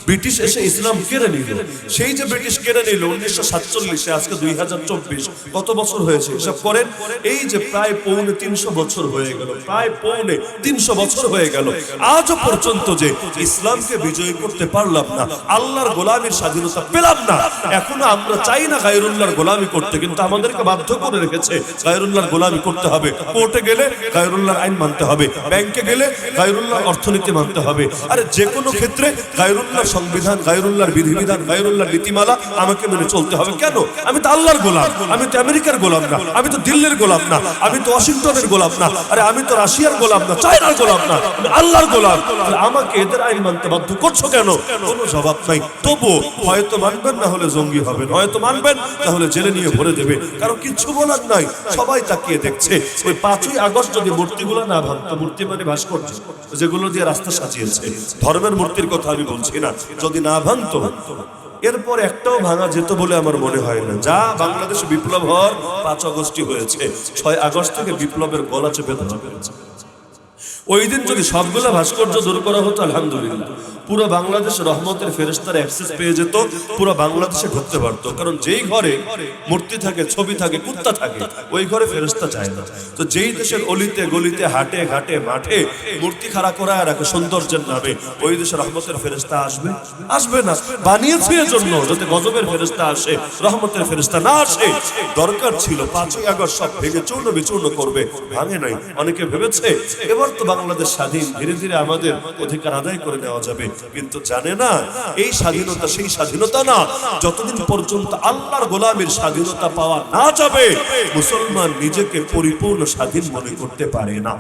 ব্রিটিশ এসে ইসলাম কেড়ে নিল। সেই যে ব্রিটিশ কেড়ে নিল 1947, আজকে 2024 কত বছর হয়েছে হিসাব করেন। এই যে প্রায় পৌনে 300 বছর হয়ে গেল, প্রায় পৌনে 300 বছর হয়ে গেল, আজও পর্যন্ত যে ইসলামকে বিজয় করতে পারলাম না, আল্লাহর গোলামীর স্বাধীনতা পেলাম না। এখনো আমরা চাই না গায়রুল্লাহর গোলামি করতে, কিন্তু আমাদেরকে বাধ্য করে রেখেছে গায়রুল্লাহর গোলামি করতে হবে। কোর্টে গেলে গায়রুল্লাহর আইন মানতে হবে, ব্যাংকে গেলে গায়রুল্লাহর অর্থনীতি মানতে হবে। আরে যে কোনো ক্ষেত্রে গায়রুল্লাহর সংবিধান, গায়রুল্লাহর বিধিবিধান, গায়রুল্লাহর নীতিমালা আমাকে মেনে চলতে হবে। কেন? আমি তো আল্লাহর গোলাম, আমি তো আমেরিকার গোলাম না, আমি তো দিল্লির গোলাম না, আমি তো ওয়াশিংটনের গোলাম না, আরে আমি তো রাশিয়ার গোলাম না, চায়নার গোলাম না, আমি আল্লাহর গোলাম। আমাকে এদের আইন মানতে বাধ্য করছো কেন? কোনো জবাব নাই। তবু হয়তো মানবেন, না হলে জঙ্গি হবেন, হয়তো মানবেন না হলে জেলে নিয়ে ভরে দেবে, কারণ কিচ্ছু বলার নাই। সবাই তাকিয়ে দেখছে। ওই 5ই আগস্ট যদি মূর্তিগুলো না ভাঙতো, মূর্তি মানে ভাস্কর্য যেগুলো দিয়ে রাস্তা সাজিয়েছে, ধর্মের মূর্তির কথা আমি বলছি না, যদি না ভাঙতো এরপর একটাও ভাঙা যেত বলে আমার মনে হয় না। যা বাংলাদেশে বিপ্লব হওয়ার 5 আগস্টই হয়েছে, 6 আগস্ট থেকে বিপ্লবের গলা চেপে ধরা হয়েছে। ওই দিন যদি সবগুলা ভাস্কর্য দূর করা হতো, আলহামদুলিল্লাহ, পুরো বাংলাদেশে রহমতের ফেরেশতারা অ্যাক্সেস পেয়ে যেত, পুরো বাংলাদেশে ঢুকতে পারতো। কারণ যেই ঘরে মূর্তি থাকে, ছবি থাকে, কুত্তা থাকে, ওই ঘরে ফেরেশতা যায় না। তো যেই দেশের অলিতে গলিতে, হাটে ঘাটে, মাঠে মূর্তি খাড়া করায় রাখে সৌন্দর্যের নামে, ওই দেশে রহমতের ফেরেশতা আসবে? আসবে না। বানিয়েছে এজন্য যাতে গজবের ফেরেশতা আসে, রহমতের ফেরেশতা না আসে। দরকার ছিল 5ই আগস্ট সব ভেঙে চূর্ণ বিচূর্ণ করবে, ভাঙে নাই। অনেকে ভেবেছে এবার তো বাংলাদেশ স্বাধীন, ধীরে ধীরে আমাদের অধিকার আদায় করে নেওয়া যাবে, কিন্তু জানে না এই স্বাধীনতা সেই স্বাধীনতা না। যতদিন পর্যন্ত আল্লাহর গোলামীর স্বাধীনতা পাওয়া না যাবে, মুসলমান নিজেকে পরিপূর্ণ স্বাধীন মনে করতে পারে না।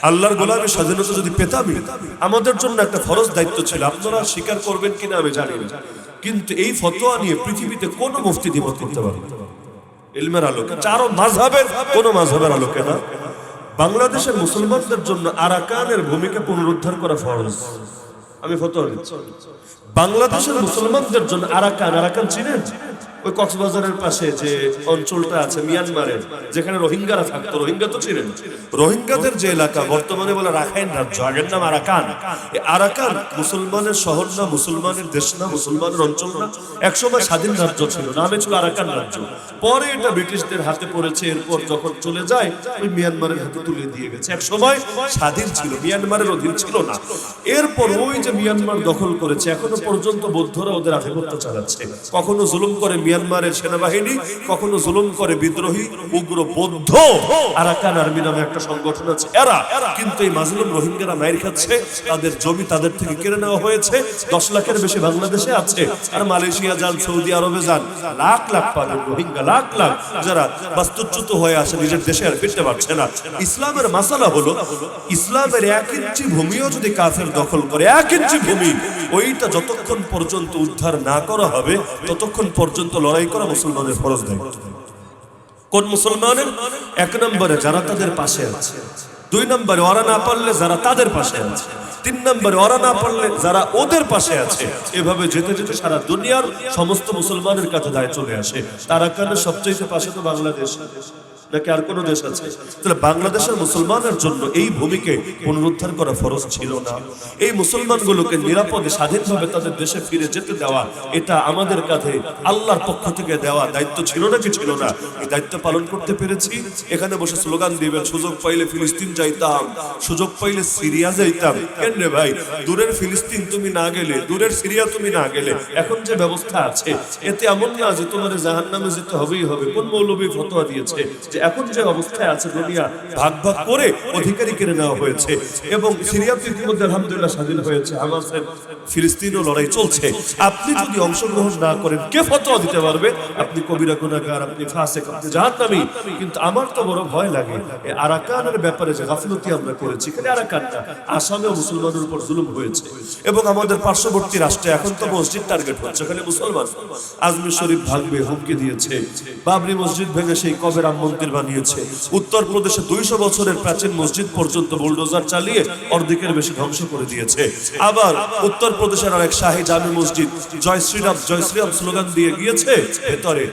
আল্লাহর গোলামীর স্বাধীনতা যদি পেতামই, আমাদের জন্য একটা ফরজ দায়িত্ব ছিল। আপনারা স্বীকার করবেন কিনা আমি জানি না, কিন্তু এই ফতোয়া নিয়ে পৃথিবীতে কোন মুফতি দ্বিমত করতে পারে ইলমের আলোকে, 4 মাযহাবের কোন মাযহাবের আলোকে না। বাংলাদেশের মুসলমানদের জন্য আরাকানের ভূমিকা পুনরুদ্ধার করা ফরজ। আমি ফতোয়া দিচ্ছি, বাংলাদেশের মুসলমানদের জন্য আরাকান, আরাকান চিনেন? ওই কক্সবাজারের পাশে যে অঞ্চলটা আছে মিয়ানমারের, যেখানে রোহিঙ্গারা থাকতো, রোহিঙ্গা তো ছিলেন। রোহিঙ্গাদের যে এলাকা বর্তমানে বলে রাখাইন রাজ্য, আগের নাম আরাকান। এই আরাকান মুসলমানের শহর না, মুসলমানের দেশ না, মুসলমানের অঞ্চল না, একসময় স্বাধীন রাজ্য ছিল, নামে ছিল আরাকান রাজ্য। পরে এটা ব্রিটিশদের হাতে পড়েছে, এরপর যখন চলে যায় ওই মিয়ানমারের হাতে তুলে দিয়ে গেছে। এক সময় স্বাধীন ছিল, মিয়ানমারের অধীন ছিল না। এরপর ওই যে মিয়ানমার দখল করেছে, এখনো পর্যন্ত বৌদ্ধরা ওদের আধিপত্য চালাচ্ছে। কখনো জুলুম করে মিয়ানমারের সেনাবাহিনী, কখনো জুলুম করে বিদ্রোহী উগ্র বৌদ্ধ আরাকান আর্মি নামে একটা সংগঠন আছে এরা। কিন্তু এই মাজলুম রোহিঙ্গারা মাইর খাচ্ছে, তাদের জমি তাদের থেকে কেড়ে নেওয়া হয়েছে। 10 লাখের বেশি বাংলাদেশে আছে, আর মালয়েশিয়া যান, সৌদি আরবে যান, লাখ লাখ পাবেন রোহিঙ্গা, লাখ লাখ, যারা বাস্তুচ্যুত হয়ে আসে, নিজের দেশে আর ফিরতে পারছে না। ইসলামের মাসালা হলো, ইসলামের 1 ইঞ্চি ভূমিও যদি কাফের দখল করে, 1 ইঞ্চি ভূমি, ওইটা যতক্ষণ পর্যন্ত উদ্ধার না করা হবে ততক্ষণ পর্যন্ত লড়াই করা মুসলমানের ফরজ দায়িত্ব। কোন মুসলমানের? 1 নম্বরে যারা তাদের পাশে আছে, 2 নম্বরে ওরা না পারলে যারা তাদের পাশে আছে, 3 নম্বরে ওরা না পারলে যারা ওদের পাশে আছে। এভাবে যেতে যেতে সারা দুনিয়ার সমস্ত মুসলমানের কাছে দায় চলে আসে। আরাকানের সবচেয়ে পাশে তো বাংলাদেশ, নাকি আর কোন দেশ আছে? তাহলে বাংলাদেশের মুসলমানের জন্য এই ভূমিকে পুনরুদ্ধার করা ফরজ ছিল না? এই মুসলমানগুলোকে নিরাপদে স্বাধীনভাবে তাদের দেশে ফিরে যেতে দেওয়া, এটা আমাদের কাছে আল্লাহর পক্ষ থেকে দেওয়া দায়িত্ব ছিল নাকি ছিল না? এই দায়িত্ব পালন করতে পেরেছি। এখানে বসে স্লোগান দিবেন, সুযোগ পাইলে ফিলিস্তিন যাইতাম, সুযোগ পাইলে সিরিয়া যাইতাম। কেন রে ভাই, দূরের ফিলিস্তিন তুমি না গেলে, দূরের সিরিয়া তুমি না গেলে, এখন যে ব্যবস্থা আছে এতে এমন না যে তোমার জাহান্নামে যেতে হবেই হবে। কোন মৌলবী ফতোয়া দিয়েছে যে যে এখন যে অবস্থায় আছে দুনিয়া ভাগ ভাগ করে অধিকারী কেড়ে নেওয়া হয়েছে এবং সিরিয়া ইতিমধ্যে আলহামদুলিল্লাহ স্বাধীন হয়েছে, হামাসের ফিলিস্তিনও লড়াই চলছে। আপনি যদি অংশগ্রহণ না করেন কে ফতোয়া দিতে পারবে? আপনি কবিরা গুনাহগার, আপনি ফাসিক, আপনি জাহান্নামী। কিন্তু আমার তো বড় ভয় লাগে এই আরাকানের ব্যাপারে যে গাফলতি আমরা করেছি। এখানে আরাকান না, আসামেও মুসলমানের উপর জুলুম হয়েছে এবং আমাদের পার্শ্ববর্তী রাষ্ট্রে এখন তো মসজিদ টার্গেট হচ্ছে, এখানে মুসলমান। আজমির শরীফ ভাঙবে হুমকি দিয়েছে, বাবরি মসজিদ ভেঙে সেই কবে রাম মন্দির বানিয়েছে, উত্তরপ্রদেশে 200 বছরের প্রাচীন মসজিদ পর্যন্ত বুলডোজার চালিয়ে অর্ধেকের বেশি ধ্বংস করে দিয়েছে। আবার উত্তরপ্রদেশের আরেক শাহী জামে মসজিদ জয় শ্রীরাম স্লোগান দিয়ে গিয়েছে ভেতরে,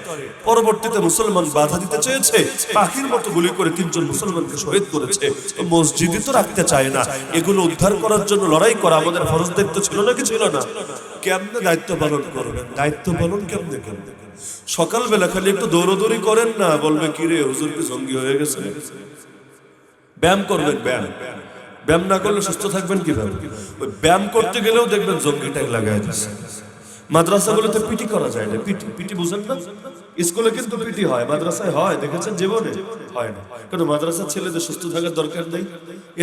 পরবর্তীতে মুসলমান বাধা দিতে চেয়েছে, পাখির মতো গুলি করে 3 জন মুসলমানকে শহীদ করেছে। তো মসজিদই তো রাখতে চায় না, এগুলো উদ্ধার করার জন্য লড়াই করা আমাদের ফরজ দায়িত্ব ছিল নাকি ছিল না? কেমনে দায়িত্ব পালন করবেন? দায়িত্ব পালন কেমনে? সকালবেলা খালি একটু দৌড়দৌড়ি করেন না, বলবে কি রে হুজুর কি জঙ্গি হয়ে গেছে? ব্যায়াম করবেন, ব্যায়াম না করলে সুস্থ থাকবেন কিভাবে? ওই ব্যায়াম করতে গেলেও দেখবেন জঙ্গি ট্যাগ লাগায় দিচ্ছে। মাদ্রাসাগুলোতে পিটি করা যায় না, পিটি বুঝেন না? স্কুলে কিন্তু পিটি হয়, মাদ্রাসায় হয়, দেখেছেন জীবনে? হয় না। কারণ মাদ্রাসার ছেলেদের সুস্থ থাকার দরকার নেই,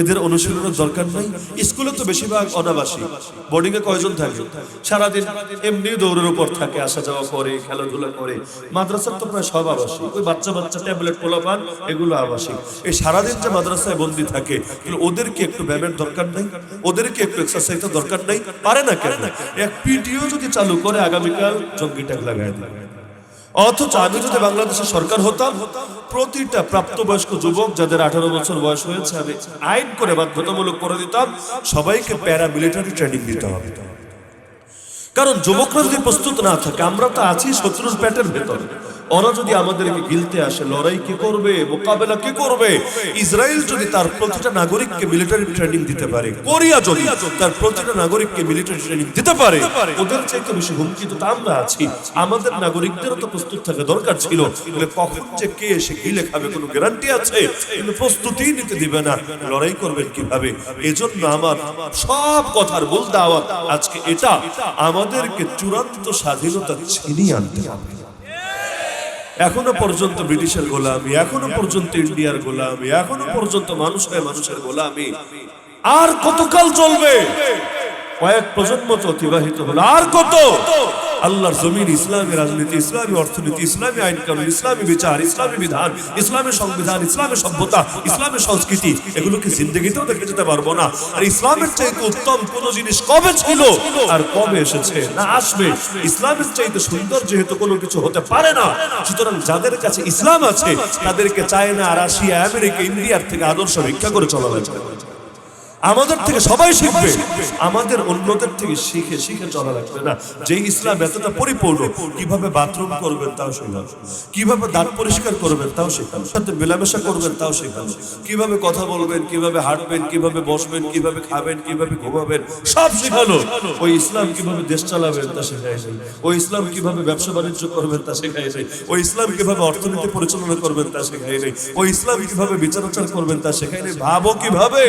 এদের অনুশীলনের দরকার নাই। স্কুলে তো বেশিরভাগ অনাবাসী, বোর্ডিং এ কয়জন থাকে? সারাদিন এমনি দৌড়ের উপর থাকে, আসা যাওয়া করে, খেলাধুলা করে। মাদ্রাসার তো প্রায় সব আবাসিক, ওই বাচ্চা ট্যাবলেট পোলাপান এগুলো আবাসিক। এই সারাদিন যে মাদ্রাসায় বন্দী থাকে, ওদেরকে একটু ব্যায়ামের দরকার নাই? ওদেরকে একটু এক্সারসাইজের দরকার নাই? পারে না কেন? এক পিটিও যদি চালু করে আগামীকাল জঙ্গি ট্যাগ লাগায় দেবে। অথচ আমি যদি বাংলাদেশের সরকার হতাম, প্রতিটা প্রাপ্তবয়স্ক যুবক যাদের 18 বছর বয়স হয়েছে আমি আইন করে বাধ্যতামূলক করে দিতাম সবাইকে প্যারামিলিটারি ট্রেনিং দিতে হবে। কারণ যুবকরা যদি প্রস্তুত না থাকে, আমরা তো আছি শত্রুর পেটের ভেতরে, ওরা যদি আমাদেরকে গিলতে আসে, লড়াই কে করবে? মোকাবেলা কে করবে? ইসরায়েল যদি তার প্রতিটা নাগরিককে মিলিটারি ট্রেনিং দিতে পারে, কোরিয়া যদি তার প্রতিটা নাগরিককে মিলিটারি ট্রেনিং দিতে পারে, ওদের চাইতে বেশি হুমকি তো আমরা আছি। আমাদের নাগরিকদেরও তো প্রস্তুত থাকা দরকার ছিল। কখন যে কে এসে গিলে খাবে কোনো গ্যারান্টি আছে? কিন্তু প্রস্তুতি নিতে দিবে না, লড়াই করবেন কিভাবে? এজন্য আমার সব কথার মূল দাওয়াত আজকে এটা, আমাদেরকে চূড়ান্ত স্বাধীনতা ছিনিয়ে আনতে হবে। এখনো পর্যন্ত ব্রিটিশের গোলামি, এখনো পর্যন্ত ইন্ডিয়ার গোলামি, এখনো পর্যন্ত মানুষের গোলামি আর কতকাল চলবে? কয়েক প্রজন্ম তো অতিবাহিত হলো, আর কত? আল্লাহর জমিন ইসলামী রাজনীতি, ইসলামী অর্থনীতি, ইসলামী আইন কানুন, ইসলামী বিচার, ইসলামী বিধান, ইসলামী সংবিধান, ইসলামী সভ্যতা, ইসলামী সংস্কৃতি, এগুলোকে জিন্দেগিতেও দেখে যেতে পারবো না। আর ইসলামের চাইতে উত্তম কোন জিনিস কবে ছিল আর কবে এসেছে না আসবে? ইসলামের চাইতে সুন্দর যেহেতু কোনো কিছু হতে পারে না, সুতরাং যাদের কাছে ইসলাম আছে তাদেরকে চায়না, রাশিয়া, আমেরিকা, ইন্ডিয়ার থেকে আদর্শ ভিক্ষা করে চলা লাগবে। আমাদের থেকে সবাই শিখবে, আমাদের অন্যদের থেকে শিখে চলা লাগবে না। যে ইসলাম এতটা পরিপূর্ণ, কিভাবে বাথরুম করবেন তাও শেখানো, কিভাবে দাঁত পরিষ্কার করবেন তাও শেখানো, সাথে মেলামেশা করবেন তাও শেখানো, কিভাবে কথা বলবেন, কিভাবে হাঁটবেন, কিভাবে বসবেন, কিভাবে খাবেন, কিভাবে ঘুমাবেন, সব শেখানো। ওই ইসলাম কিভাবে দেশ চালাবেন তা শেখায় নাই, ওই ইসলাম কিভাবে ব্যবসা বাণিজ্য করবেন তা শেখায় নাই, ওই ইসলাম কিভাবে অর্থনীতি পরিচালনা করবেন তা শেখায় নাই, ওই ইসলাম কিভাবে বিচারাচার করবেন তা শেখায় নাই। ভাবো কিভাবে?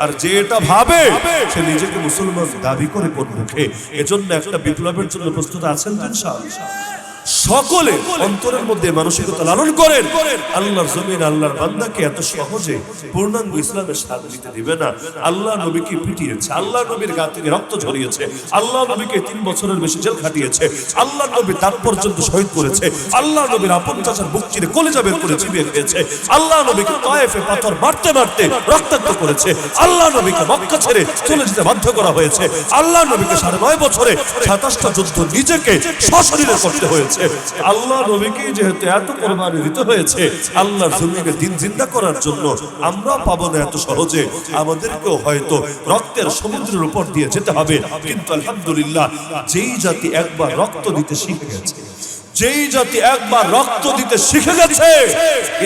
আর যেটা ভাবে সে নিজেকে মুসলমান দাবি করে কোন মুখে? এজন্য একটা বিপ্লবের জন্য প্রস্তুত আছেন তো ইনশাআল্লাহ? সকলে অন্তরের মধ্যে মানসিকতা লালন করেন। আল্লাহর জমিন আল্লাহর বান্দাকে এত সহজে পূর্ণাঙ্গ ইসলামের স্বাদ দিতে দিবে না। আল্লাহ নবীকে পিটিয়েছে, আল্লাহ নবীর গা থেকে রক্ত ঝরিয়েছে, আল্লাহ নবীকে 3 বছরের বেশি জেল খাটিয়েছে, আল্লাহ নবী দাঁত পর্যন্ত শহীদ করেছে, আল্লাহ নবীর আপন চাচার বুক চিরে কলিজা বের করে চিবিয়ে খেয়েছে, আল্লাহ নবীকে তায়েফে পাথর মারতে মারতে রক্তাক্ত করেছে, আল্লাহ নবীকে মক্কা ছেড়ে চলে যেতে বাধ্য করা হয়েছে, আল্লাহ নবীকে 9.5 বছরে 27টা যুদ্ধ নিজেকে সশরীরে করতে হয়েছে। আল্লাহ নবীকে যেহেতু এত কোরবানি দিতে হয়েছে আল্লাহর জমিনে দিন জিন্দা করার জন্য, আমরা পাবো না এত সহজে, আমাদেরকেও হয়তো রক্তের সমুদ্রের উপর দিয়ে যেতে হবে। কিন্তু আলহামদুলিল্লাহ, যেই জাতি একবার রক্ত দিতে শিখে গেছে, যেই জাতি একবার রক্ত দিতে শিখে গেছে,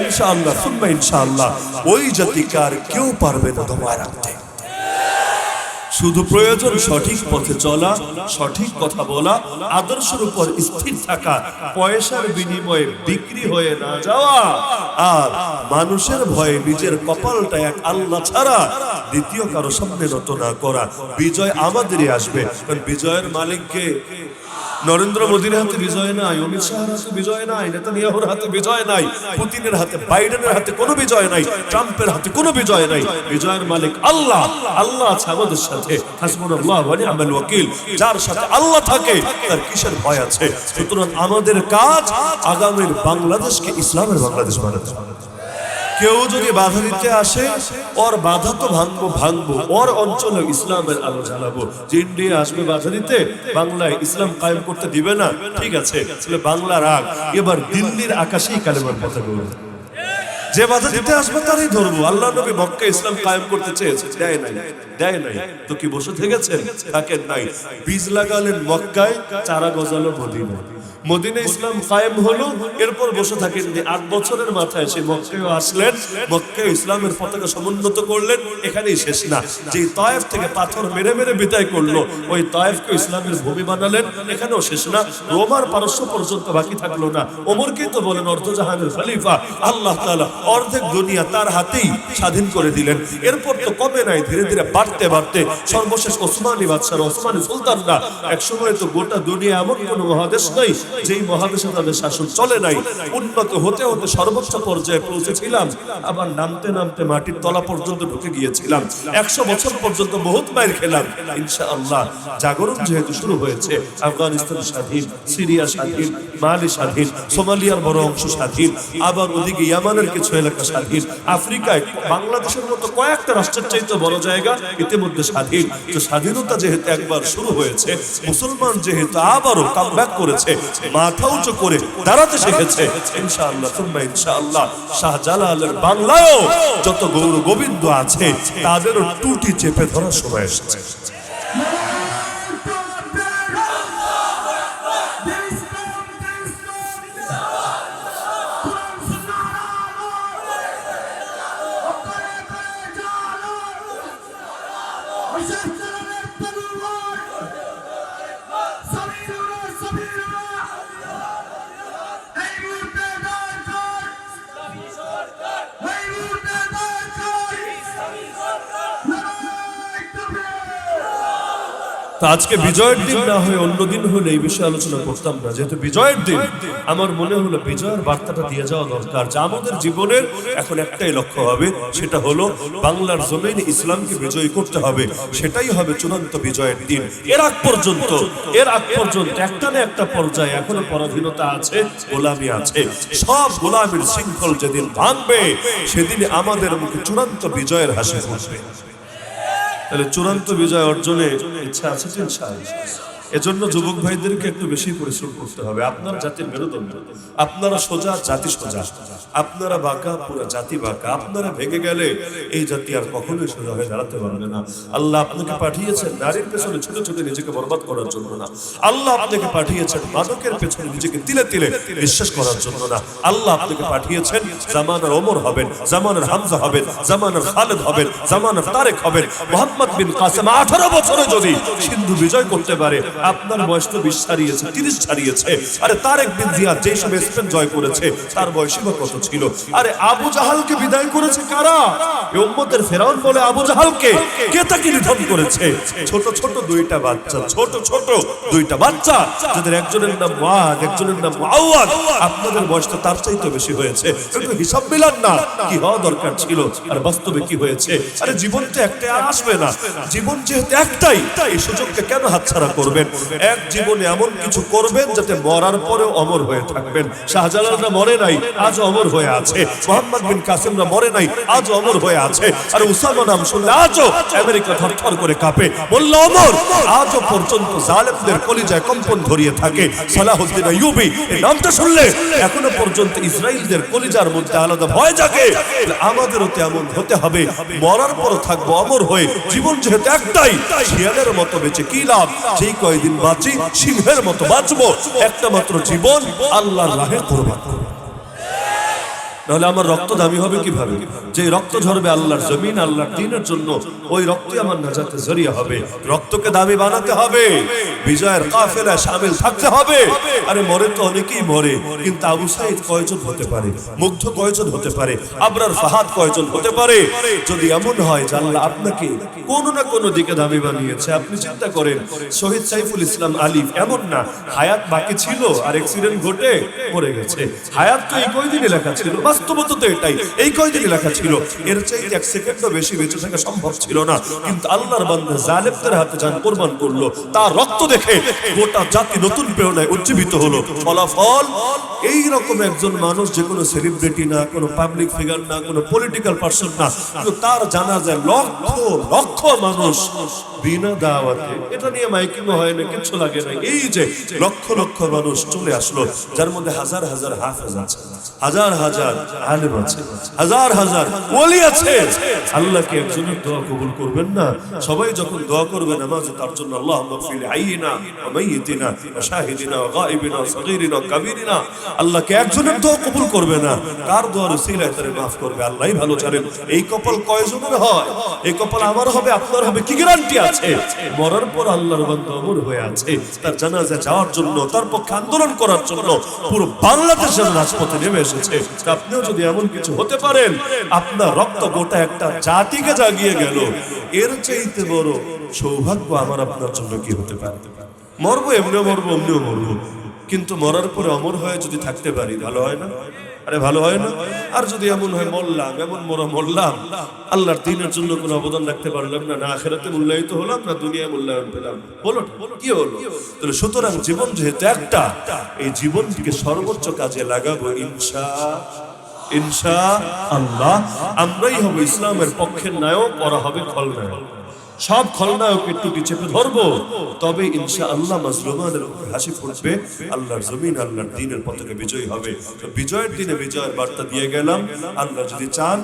ইনশাআল্লাহ সুন্নাহ ইনশাআল্লাহ ওই জাতিকে আর কেউ পারবে না দমায় রাখতে। শুধু প্রয়োজন সঠিক পথে চলা, সঠিক কথা বলা, আদর্শের উপর স্থির থাকা, পয়সার বিনিময়ে বিক্রি হয়ে না যাওয়া, আর মানুষের ভয়ে নিজের কপালটা এক আল্লাহ ছাড়া দ্বিতীয় কারো সামনে নত না করা। বিজয় আমাদেরই আসবে, কারণ বিজয়ের মালিককে নরেন্দ্র মোদীর হাতে বিজয় নাই, অমিত শাহের হাতে বিজয় নাই, নেতানিয়াহুর হাতে বিজয় নাই, পুতিনের হাতে, বাইডেনের হাতে কোনো বিজয় নাই, ট্রাম্পের হাতে কোনো বিজয় নাই। বিজয়ের মালিক আল্লাহ। আল্লাহ আছে আমাদের সাথে। হাসবুনাল্লাহু ওয়া নি'মাল ওয়াকিল। যার সাথে আল্লাহ থাকে তার কিসের ভয় আছে? সুতরাং আমাদের কাজ আগামীর বাংলাদেশকে ইসলামের বাংলাদেশ বানাতে। কেউ যদি বাধা দিতে আসে, ওর বাধা তো ভাঙবো, ওর অঞ্চলে ইসলামের আলো জ্বালাবো। যে ইন্ডিয়া আসবে বাধা দিতে, বাংলায় ইসলাম কায়েম করতে দিবে না, ঠিক আছে, তাহলে বাংলা রাগ, এবার দিল্লির আকাশেই কালেমার কথা বলবো। যে বাধা দিতে আসবে তারই ধরবো। আল্লাহ নবী মক্কা ইসলাম কায়েম করতে চেয়েছে, দেয় নাই, তো কি বসে থেকেছেন? থাকেন নাই। বীজ লাগালেন মক্কায়, চারা গজালো মদিনায়। মদিনায় ইসলাম কায়েম হলো, এরপর বসে থাকেন। 8 বছরের মাথায় সে মক্কায় আসলেন, মক্কায় ইসলামের পতাকা সমুন্নত করলেন। এখানেই শেষ না, যে তায়েফ থেকে পাথর মেরে মেরে বিদায় করলো, ওই তায়েফকে ইসলামের ভূমি বানালেন, এখানেও শেষ না। রোমার পারস্য পর্যন্ত বাকি থাকলো না। ওমরকেই তো বলেন অর্ধজাহানের খলিফা। আল্লাহ তাআলা অর্ধেক দুনিয়া তার হাতেই স্বাধীন করে দিলেন। এরপর তো কমে নাই, ধীরে ধীরে বাড়তে বাড়তে সর্বশেষ ওসমানী বাদশাহ, ওসমানী সুলতানরা। একসময় তো গোটা দুনিয়া এমন কোনো মহাদেশ নাই যেই মহাদেশে তাদের শাসন চলে নাই। উন্নত হতে হতে সর্বোচ্চ পর্যায়ে পৌঁছেছিলাম, আবার নামতে নামতে মাটির তলা পর্যন্ত ঢুকে গিয়েছিলাম। 100 বছর পর্যন্ত বহুত মাইল খেলাম। ইনশাআল্লাহ জাগরণ যেহেতু শুরু হয়েছে, আফগানিস্তান স্বাধীন, সিরিয়া স্বাধীন, মালি স্বাধীন, সোমালিয়ার বড় অংশ স্বাধীন, আবার ওদিকে ইয়ামানের কিছু এলাকা স্বাধীন, আফ্রিকায় বাংলাদেশের মতো কয়েকটা রাষ্ট্রের চাইতে বড় জায়গা ইতিমধ্যে স্বাধীন। তো স্বাধীনতা যেহেতু একবার শুরু হয়েছে, মুসলমান যেহেতু আবারও কামব্যাক করেছে, মাথা উঁচু করে দাঁড়াতে শিখেছে, ইনশাআল্লাহ সুম্মা ইনশাআল্লাহ শাহজালালের বাংলায়ও যত গৌর গোবিন্দ আছে তাদেরও টুটি চেপে ধরার সময় এসেছে। আজকে বিজয়ের দিন না হয়ে অন্য দিন হলে এই বিষয়ে আলোচনা করতাম না। যেহেতু বিজয়ের দিন, আমার মনে হলো বিজয়ের বার্তাটা দিয়ে যাওয়া দরকার। যে আমাদের জীবনের এখন একটাই লক্ষ্য হবে, সেটা হলো বাংলার জমিনে ইসলামকে বিজয়ী করতে হবে। সেটাই হবে চূড়ান্ত বিজয়ের দিন। এর আগ পর্যন্ত একটা না একটা পর্যায়ে এখনো পরাধীনতা আছে, গোলামি আছে। সব গোলামির শৃঙ্খল যেদিন ভাঙবে, সেদিন আমাদের মুখে চূড়ান্ত বিজয়ের হাসি ফুটবে। তাহলে চূড়ান্ত বিজয় অর্জনে ইচ্ছা আছে তো ইনশাআল্লাহ। এজন্য যুবক ভাইদেরকে একটু বেশি পরিশ্রম করতে হবে। আপনার জাতির মেরুদণ্ড, আপনারা সোজা, জাতি সোজা, আপনারা বাঁকা, পুরো জাতি বাঁকা। আপনারা ভেঙে গেলে এই জাতি আর কখনোই সোজা হয়ে দাঁড়াতে পারবে না। আল্লাহ আপনাকে পাঠিয়েছেন নারীর পেছনে ছোট ছোট নিজেকে বরবাদ করার জন্য না। আল্লাহ আপনাকে পাঠিয়েছেন মাদকের পেছনে নিজেকে তিলে তিলে বিশ্বাস করার জন্য না। আল্লাহ আপনাকে পাঠিয়েছেন জামানার ওমর হবেন, জামানার হামজা হবেন, জামানার খালেদ হবেন, জামানার তারেক হবেন। মোহাম্মদ বিন কাসেম 18 বছরে যদি সিন্ধু বিজয় করতে পারে, আপনার বয়স তো 20 ছাড়িয়েছে, 30 ছাড়িয়েছে। আরে তারেক বিন জিয়াদ যেই সব স্পেন জয় করেছে, তার বয়সই বা কত ছিল? আরে আবু জাহালকে বিদায় করেছে কারা? এই উম্মতের ফেরাউন বলে আবু জাহালকে কে তাকে নিধন করেছে? ছোট ছোট দুইটা বাচ্চা, ছোট ছোট দুইটা বাচ্চা, যাদের একজনের নাম মুআদ, একজনের নাম মুআওয়াদ। আপনাদের বয়স তো তার চাইতে বেশি হয়েছে। একটু হিসাব মিলান না, কি হওয়া দরকার ছিল আর বাস্তবে কি হয়েছে? আরে জীবন তো একটাই, আসবে না। জীবন যেহেতু একটাই, এই সুযোগকে কেন হাতছাড়া করবেন? এক জীবনে এমন কিছু করবেন যাতে মরার পরেও অমর হয়ে থাকবেন। শাহজালালরা মরে নাই, আজ অমর হয়ে আছে। মোহাম্মদ বিন কাসেমরা মরে নাই, আজ অমর হয়ে আছে। আর উসামা নাম শুনলে আজও আমেরিকা থরথর করে কাঁপে। বলল অমর, আজও পর্যন্ত জালেমদের কলিজায় কম্পন ধরিয়ে থাকে। সালাহুদ্দিন আইয়ুবী এই নামটা শুনলে এখনো পর্যন্ত ইসরায়েলদের কলিজার মধ্যে আলাদা ভয় জাগে। আমাদেরও তেমন হতে হবে, মরার পরও থাকবো অমর হয়ে। জীবন যেহেতু একটাই, শিয়ালের মতো বেঁচে কি লাভ? যেই কয়দিন বাঁচি সিংহের মতো বাঁচবো। একটা মাত্র জীবন, আল্লাহর রাহে কুরবান করব। নাহলে আমার রক্ত দামি হবে কিভাবে? যে রক্ত ঝরবে আল্লাহর জমিন, আল্লাহর দ্বীনের জন্য, ওই রক্তই আমার নাজাতের জরিয়া হবে। রক্তকে দামি বানাতে হবে, বিজয়ের কাফেলায় শামিল থাকতে হবে। আরে মরে তো অনেকেই মরে, কিন্তু আবু সাঈদ কয়জন হতে পারে, মুগ্ধ কয়জন হতে পারে, আবরার ফাহাদ কয়জন হতে পারে? যদি এমন হয় যে আল্লাহ আপনাকে কোনো না কোনো দিকে দামি বানিয়েছে, আপনি চিন্তা করেন শহীদ সাইফুল ইসলাম আলিফ এমন না হায়াত বাকি ছিল আর অ্যাক্সিডেন্ট ঘটে মরে গেছে। হায়াত তো এই কয়দিনই লেখা ছিল, বাস্তবতা তো এটাই, এই কয়দিনই লেখা ছিল। এর চাইতে এক সেকেন্ডও বেশি বেঁচে থাকা সম্ভব ছিল না, কিন্তু আল্লাহর বান্দা জালেমদের হাতে জান কুরবান করলো। তার রক্ত দেখে গোটা জাতি নতুন প্রেরণায় উজ্জীবিত হলো। ফলাফল এই রকম একজন মানুষ, যে কোনো সেলিব্রিটি না, কোনো পাবলিক ফিগার না, কোনো পলিটিক্যাল পারসন না, কিন্তু তার জানাজায় লক্ষ লক্ষ মানুষ বিনা দাওয়াতে, এটা নিয়ে মাইকিং হয় না, কিছু লাগে না, এই যে লক্ষ লক্ষ মানুষ চলে আসলো, যার মধ্যে হাজার হাজার হাফেজ আছে, হাজার হাজার আলেম আছে, হাজার হাজার ওলি আছে। আল্লাহকে একজনের দোয়া কবুল করবেন না? সবাই যখন দোয়া করবে নামাজে তার জন্য, আল্লাহুম্মা ফিল হাইয়িনা ওয়া মাইয়িতিনা ওয়া শাহিদিনা ওয়া গায়িবিনা ওয়া সগীরিনা ওয়া কাবীরিনা, আল্লাহকে একজনের দোয়া কবুল করবে না, কার দোয়ার উসিলায় তারে maaf করবে আল্লাহই ভালো জানেন। এই কপাল কয়জনের হয়? এই কপাল আমার হবে, আপনার হবে, কি গ্যারান্টি আছে? মরার পর আল্লাহর বান্দা অমর হয়ে আছে, তার জানাজা যাওয়ার জন্য, তার পক্ষে আন্দোলন করার জন্য পুরো বাংলাদেশের রাজপথে নেমে এসেছে। আপনিও যদি এমন কিছু হতে পারেন, আপনার রক্ত গোটা একটা জাতিকে জাগিয়ে গেল, এর চাইতে বড় সৌভাগ্য আমার আপনার জন্য কি হতে পারে? মরবো, এমনিও মরবো, অমনিও মরবো, কিন্তু মরার পরে অমর হয়ে যদি থাকতে পারি, ভালো হয় না? আরে ভালো হয় না? আর যদি এমন হয় মরলাম, এমন মরলাম, আল্লাহর দ্বীনের জন্য কোনো অবদান রাখতে পারলাম না, না আখিরাতে মূল্যায়িত হলাম, না দুনিয়ায় মূল্যায়ন পেলাম, বলো কি হলো? তাহলে সুতরাং জীবন যেহেতু একটা, এই জীবনকে সর্বোচ্চ কাজে লাগাবো ইনশাআল্লাহ। আমরাই হব ইসলামের পক্ষের নায়ক, ওরা হবে খলনায়ক। সব খলনায়কের টুটি চেপে ধরবো, তবে ইনশাআল্লাহ মাজলুমানের উপর হাসি ফুটবে, আল্লাহর জমিন, আল্লাহর দ্বীনের পতাকা বিজয়ী হবে। তো বিজয়ের দিনে বিজয়ের বার্তা দিয়ে গেলাম। আল্লাহ যদি চান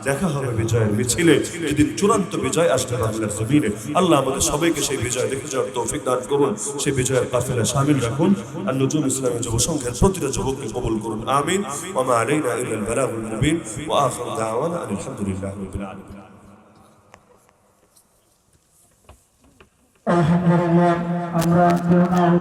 দেখা হবে বিজয়ের মিছিলে, যেদিন চূড়ান্ত বিজয় আসবে বাংলার জমিনে। আল্লাহ আমাদের সবাইকে সেই বিজয় দেখে যাওয়ার তৌফিক দান করুন, সেই বিজয়ের কাফেলায় শামিল রাখুন। আর নজরুল ইসলামের যুব সংখ্যার প্রতিটা যুবককে কবুল করুন, আমিন। ওয়া মা আলাইনা ইল্লাল বালাগুল মুবিন ওয়া আখিরু দাওয়ানা আলহামদুলিল্লাহি রাব্বিল আলামিন। আলহামদুলিল্লাহ। আমরা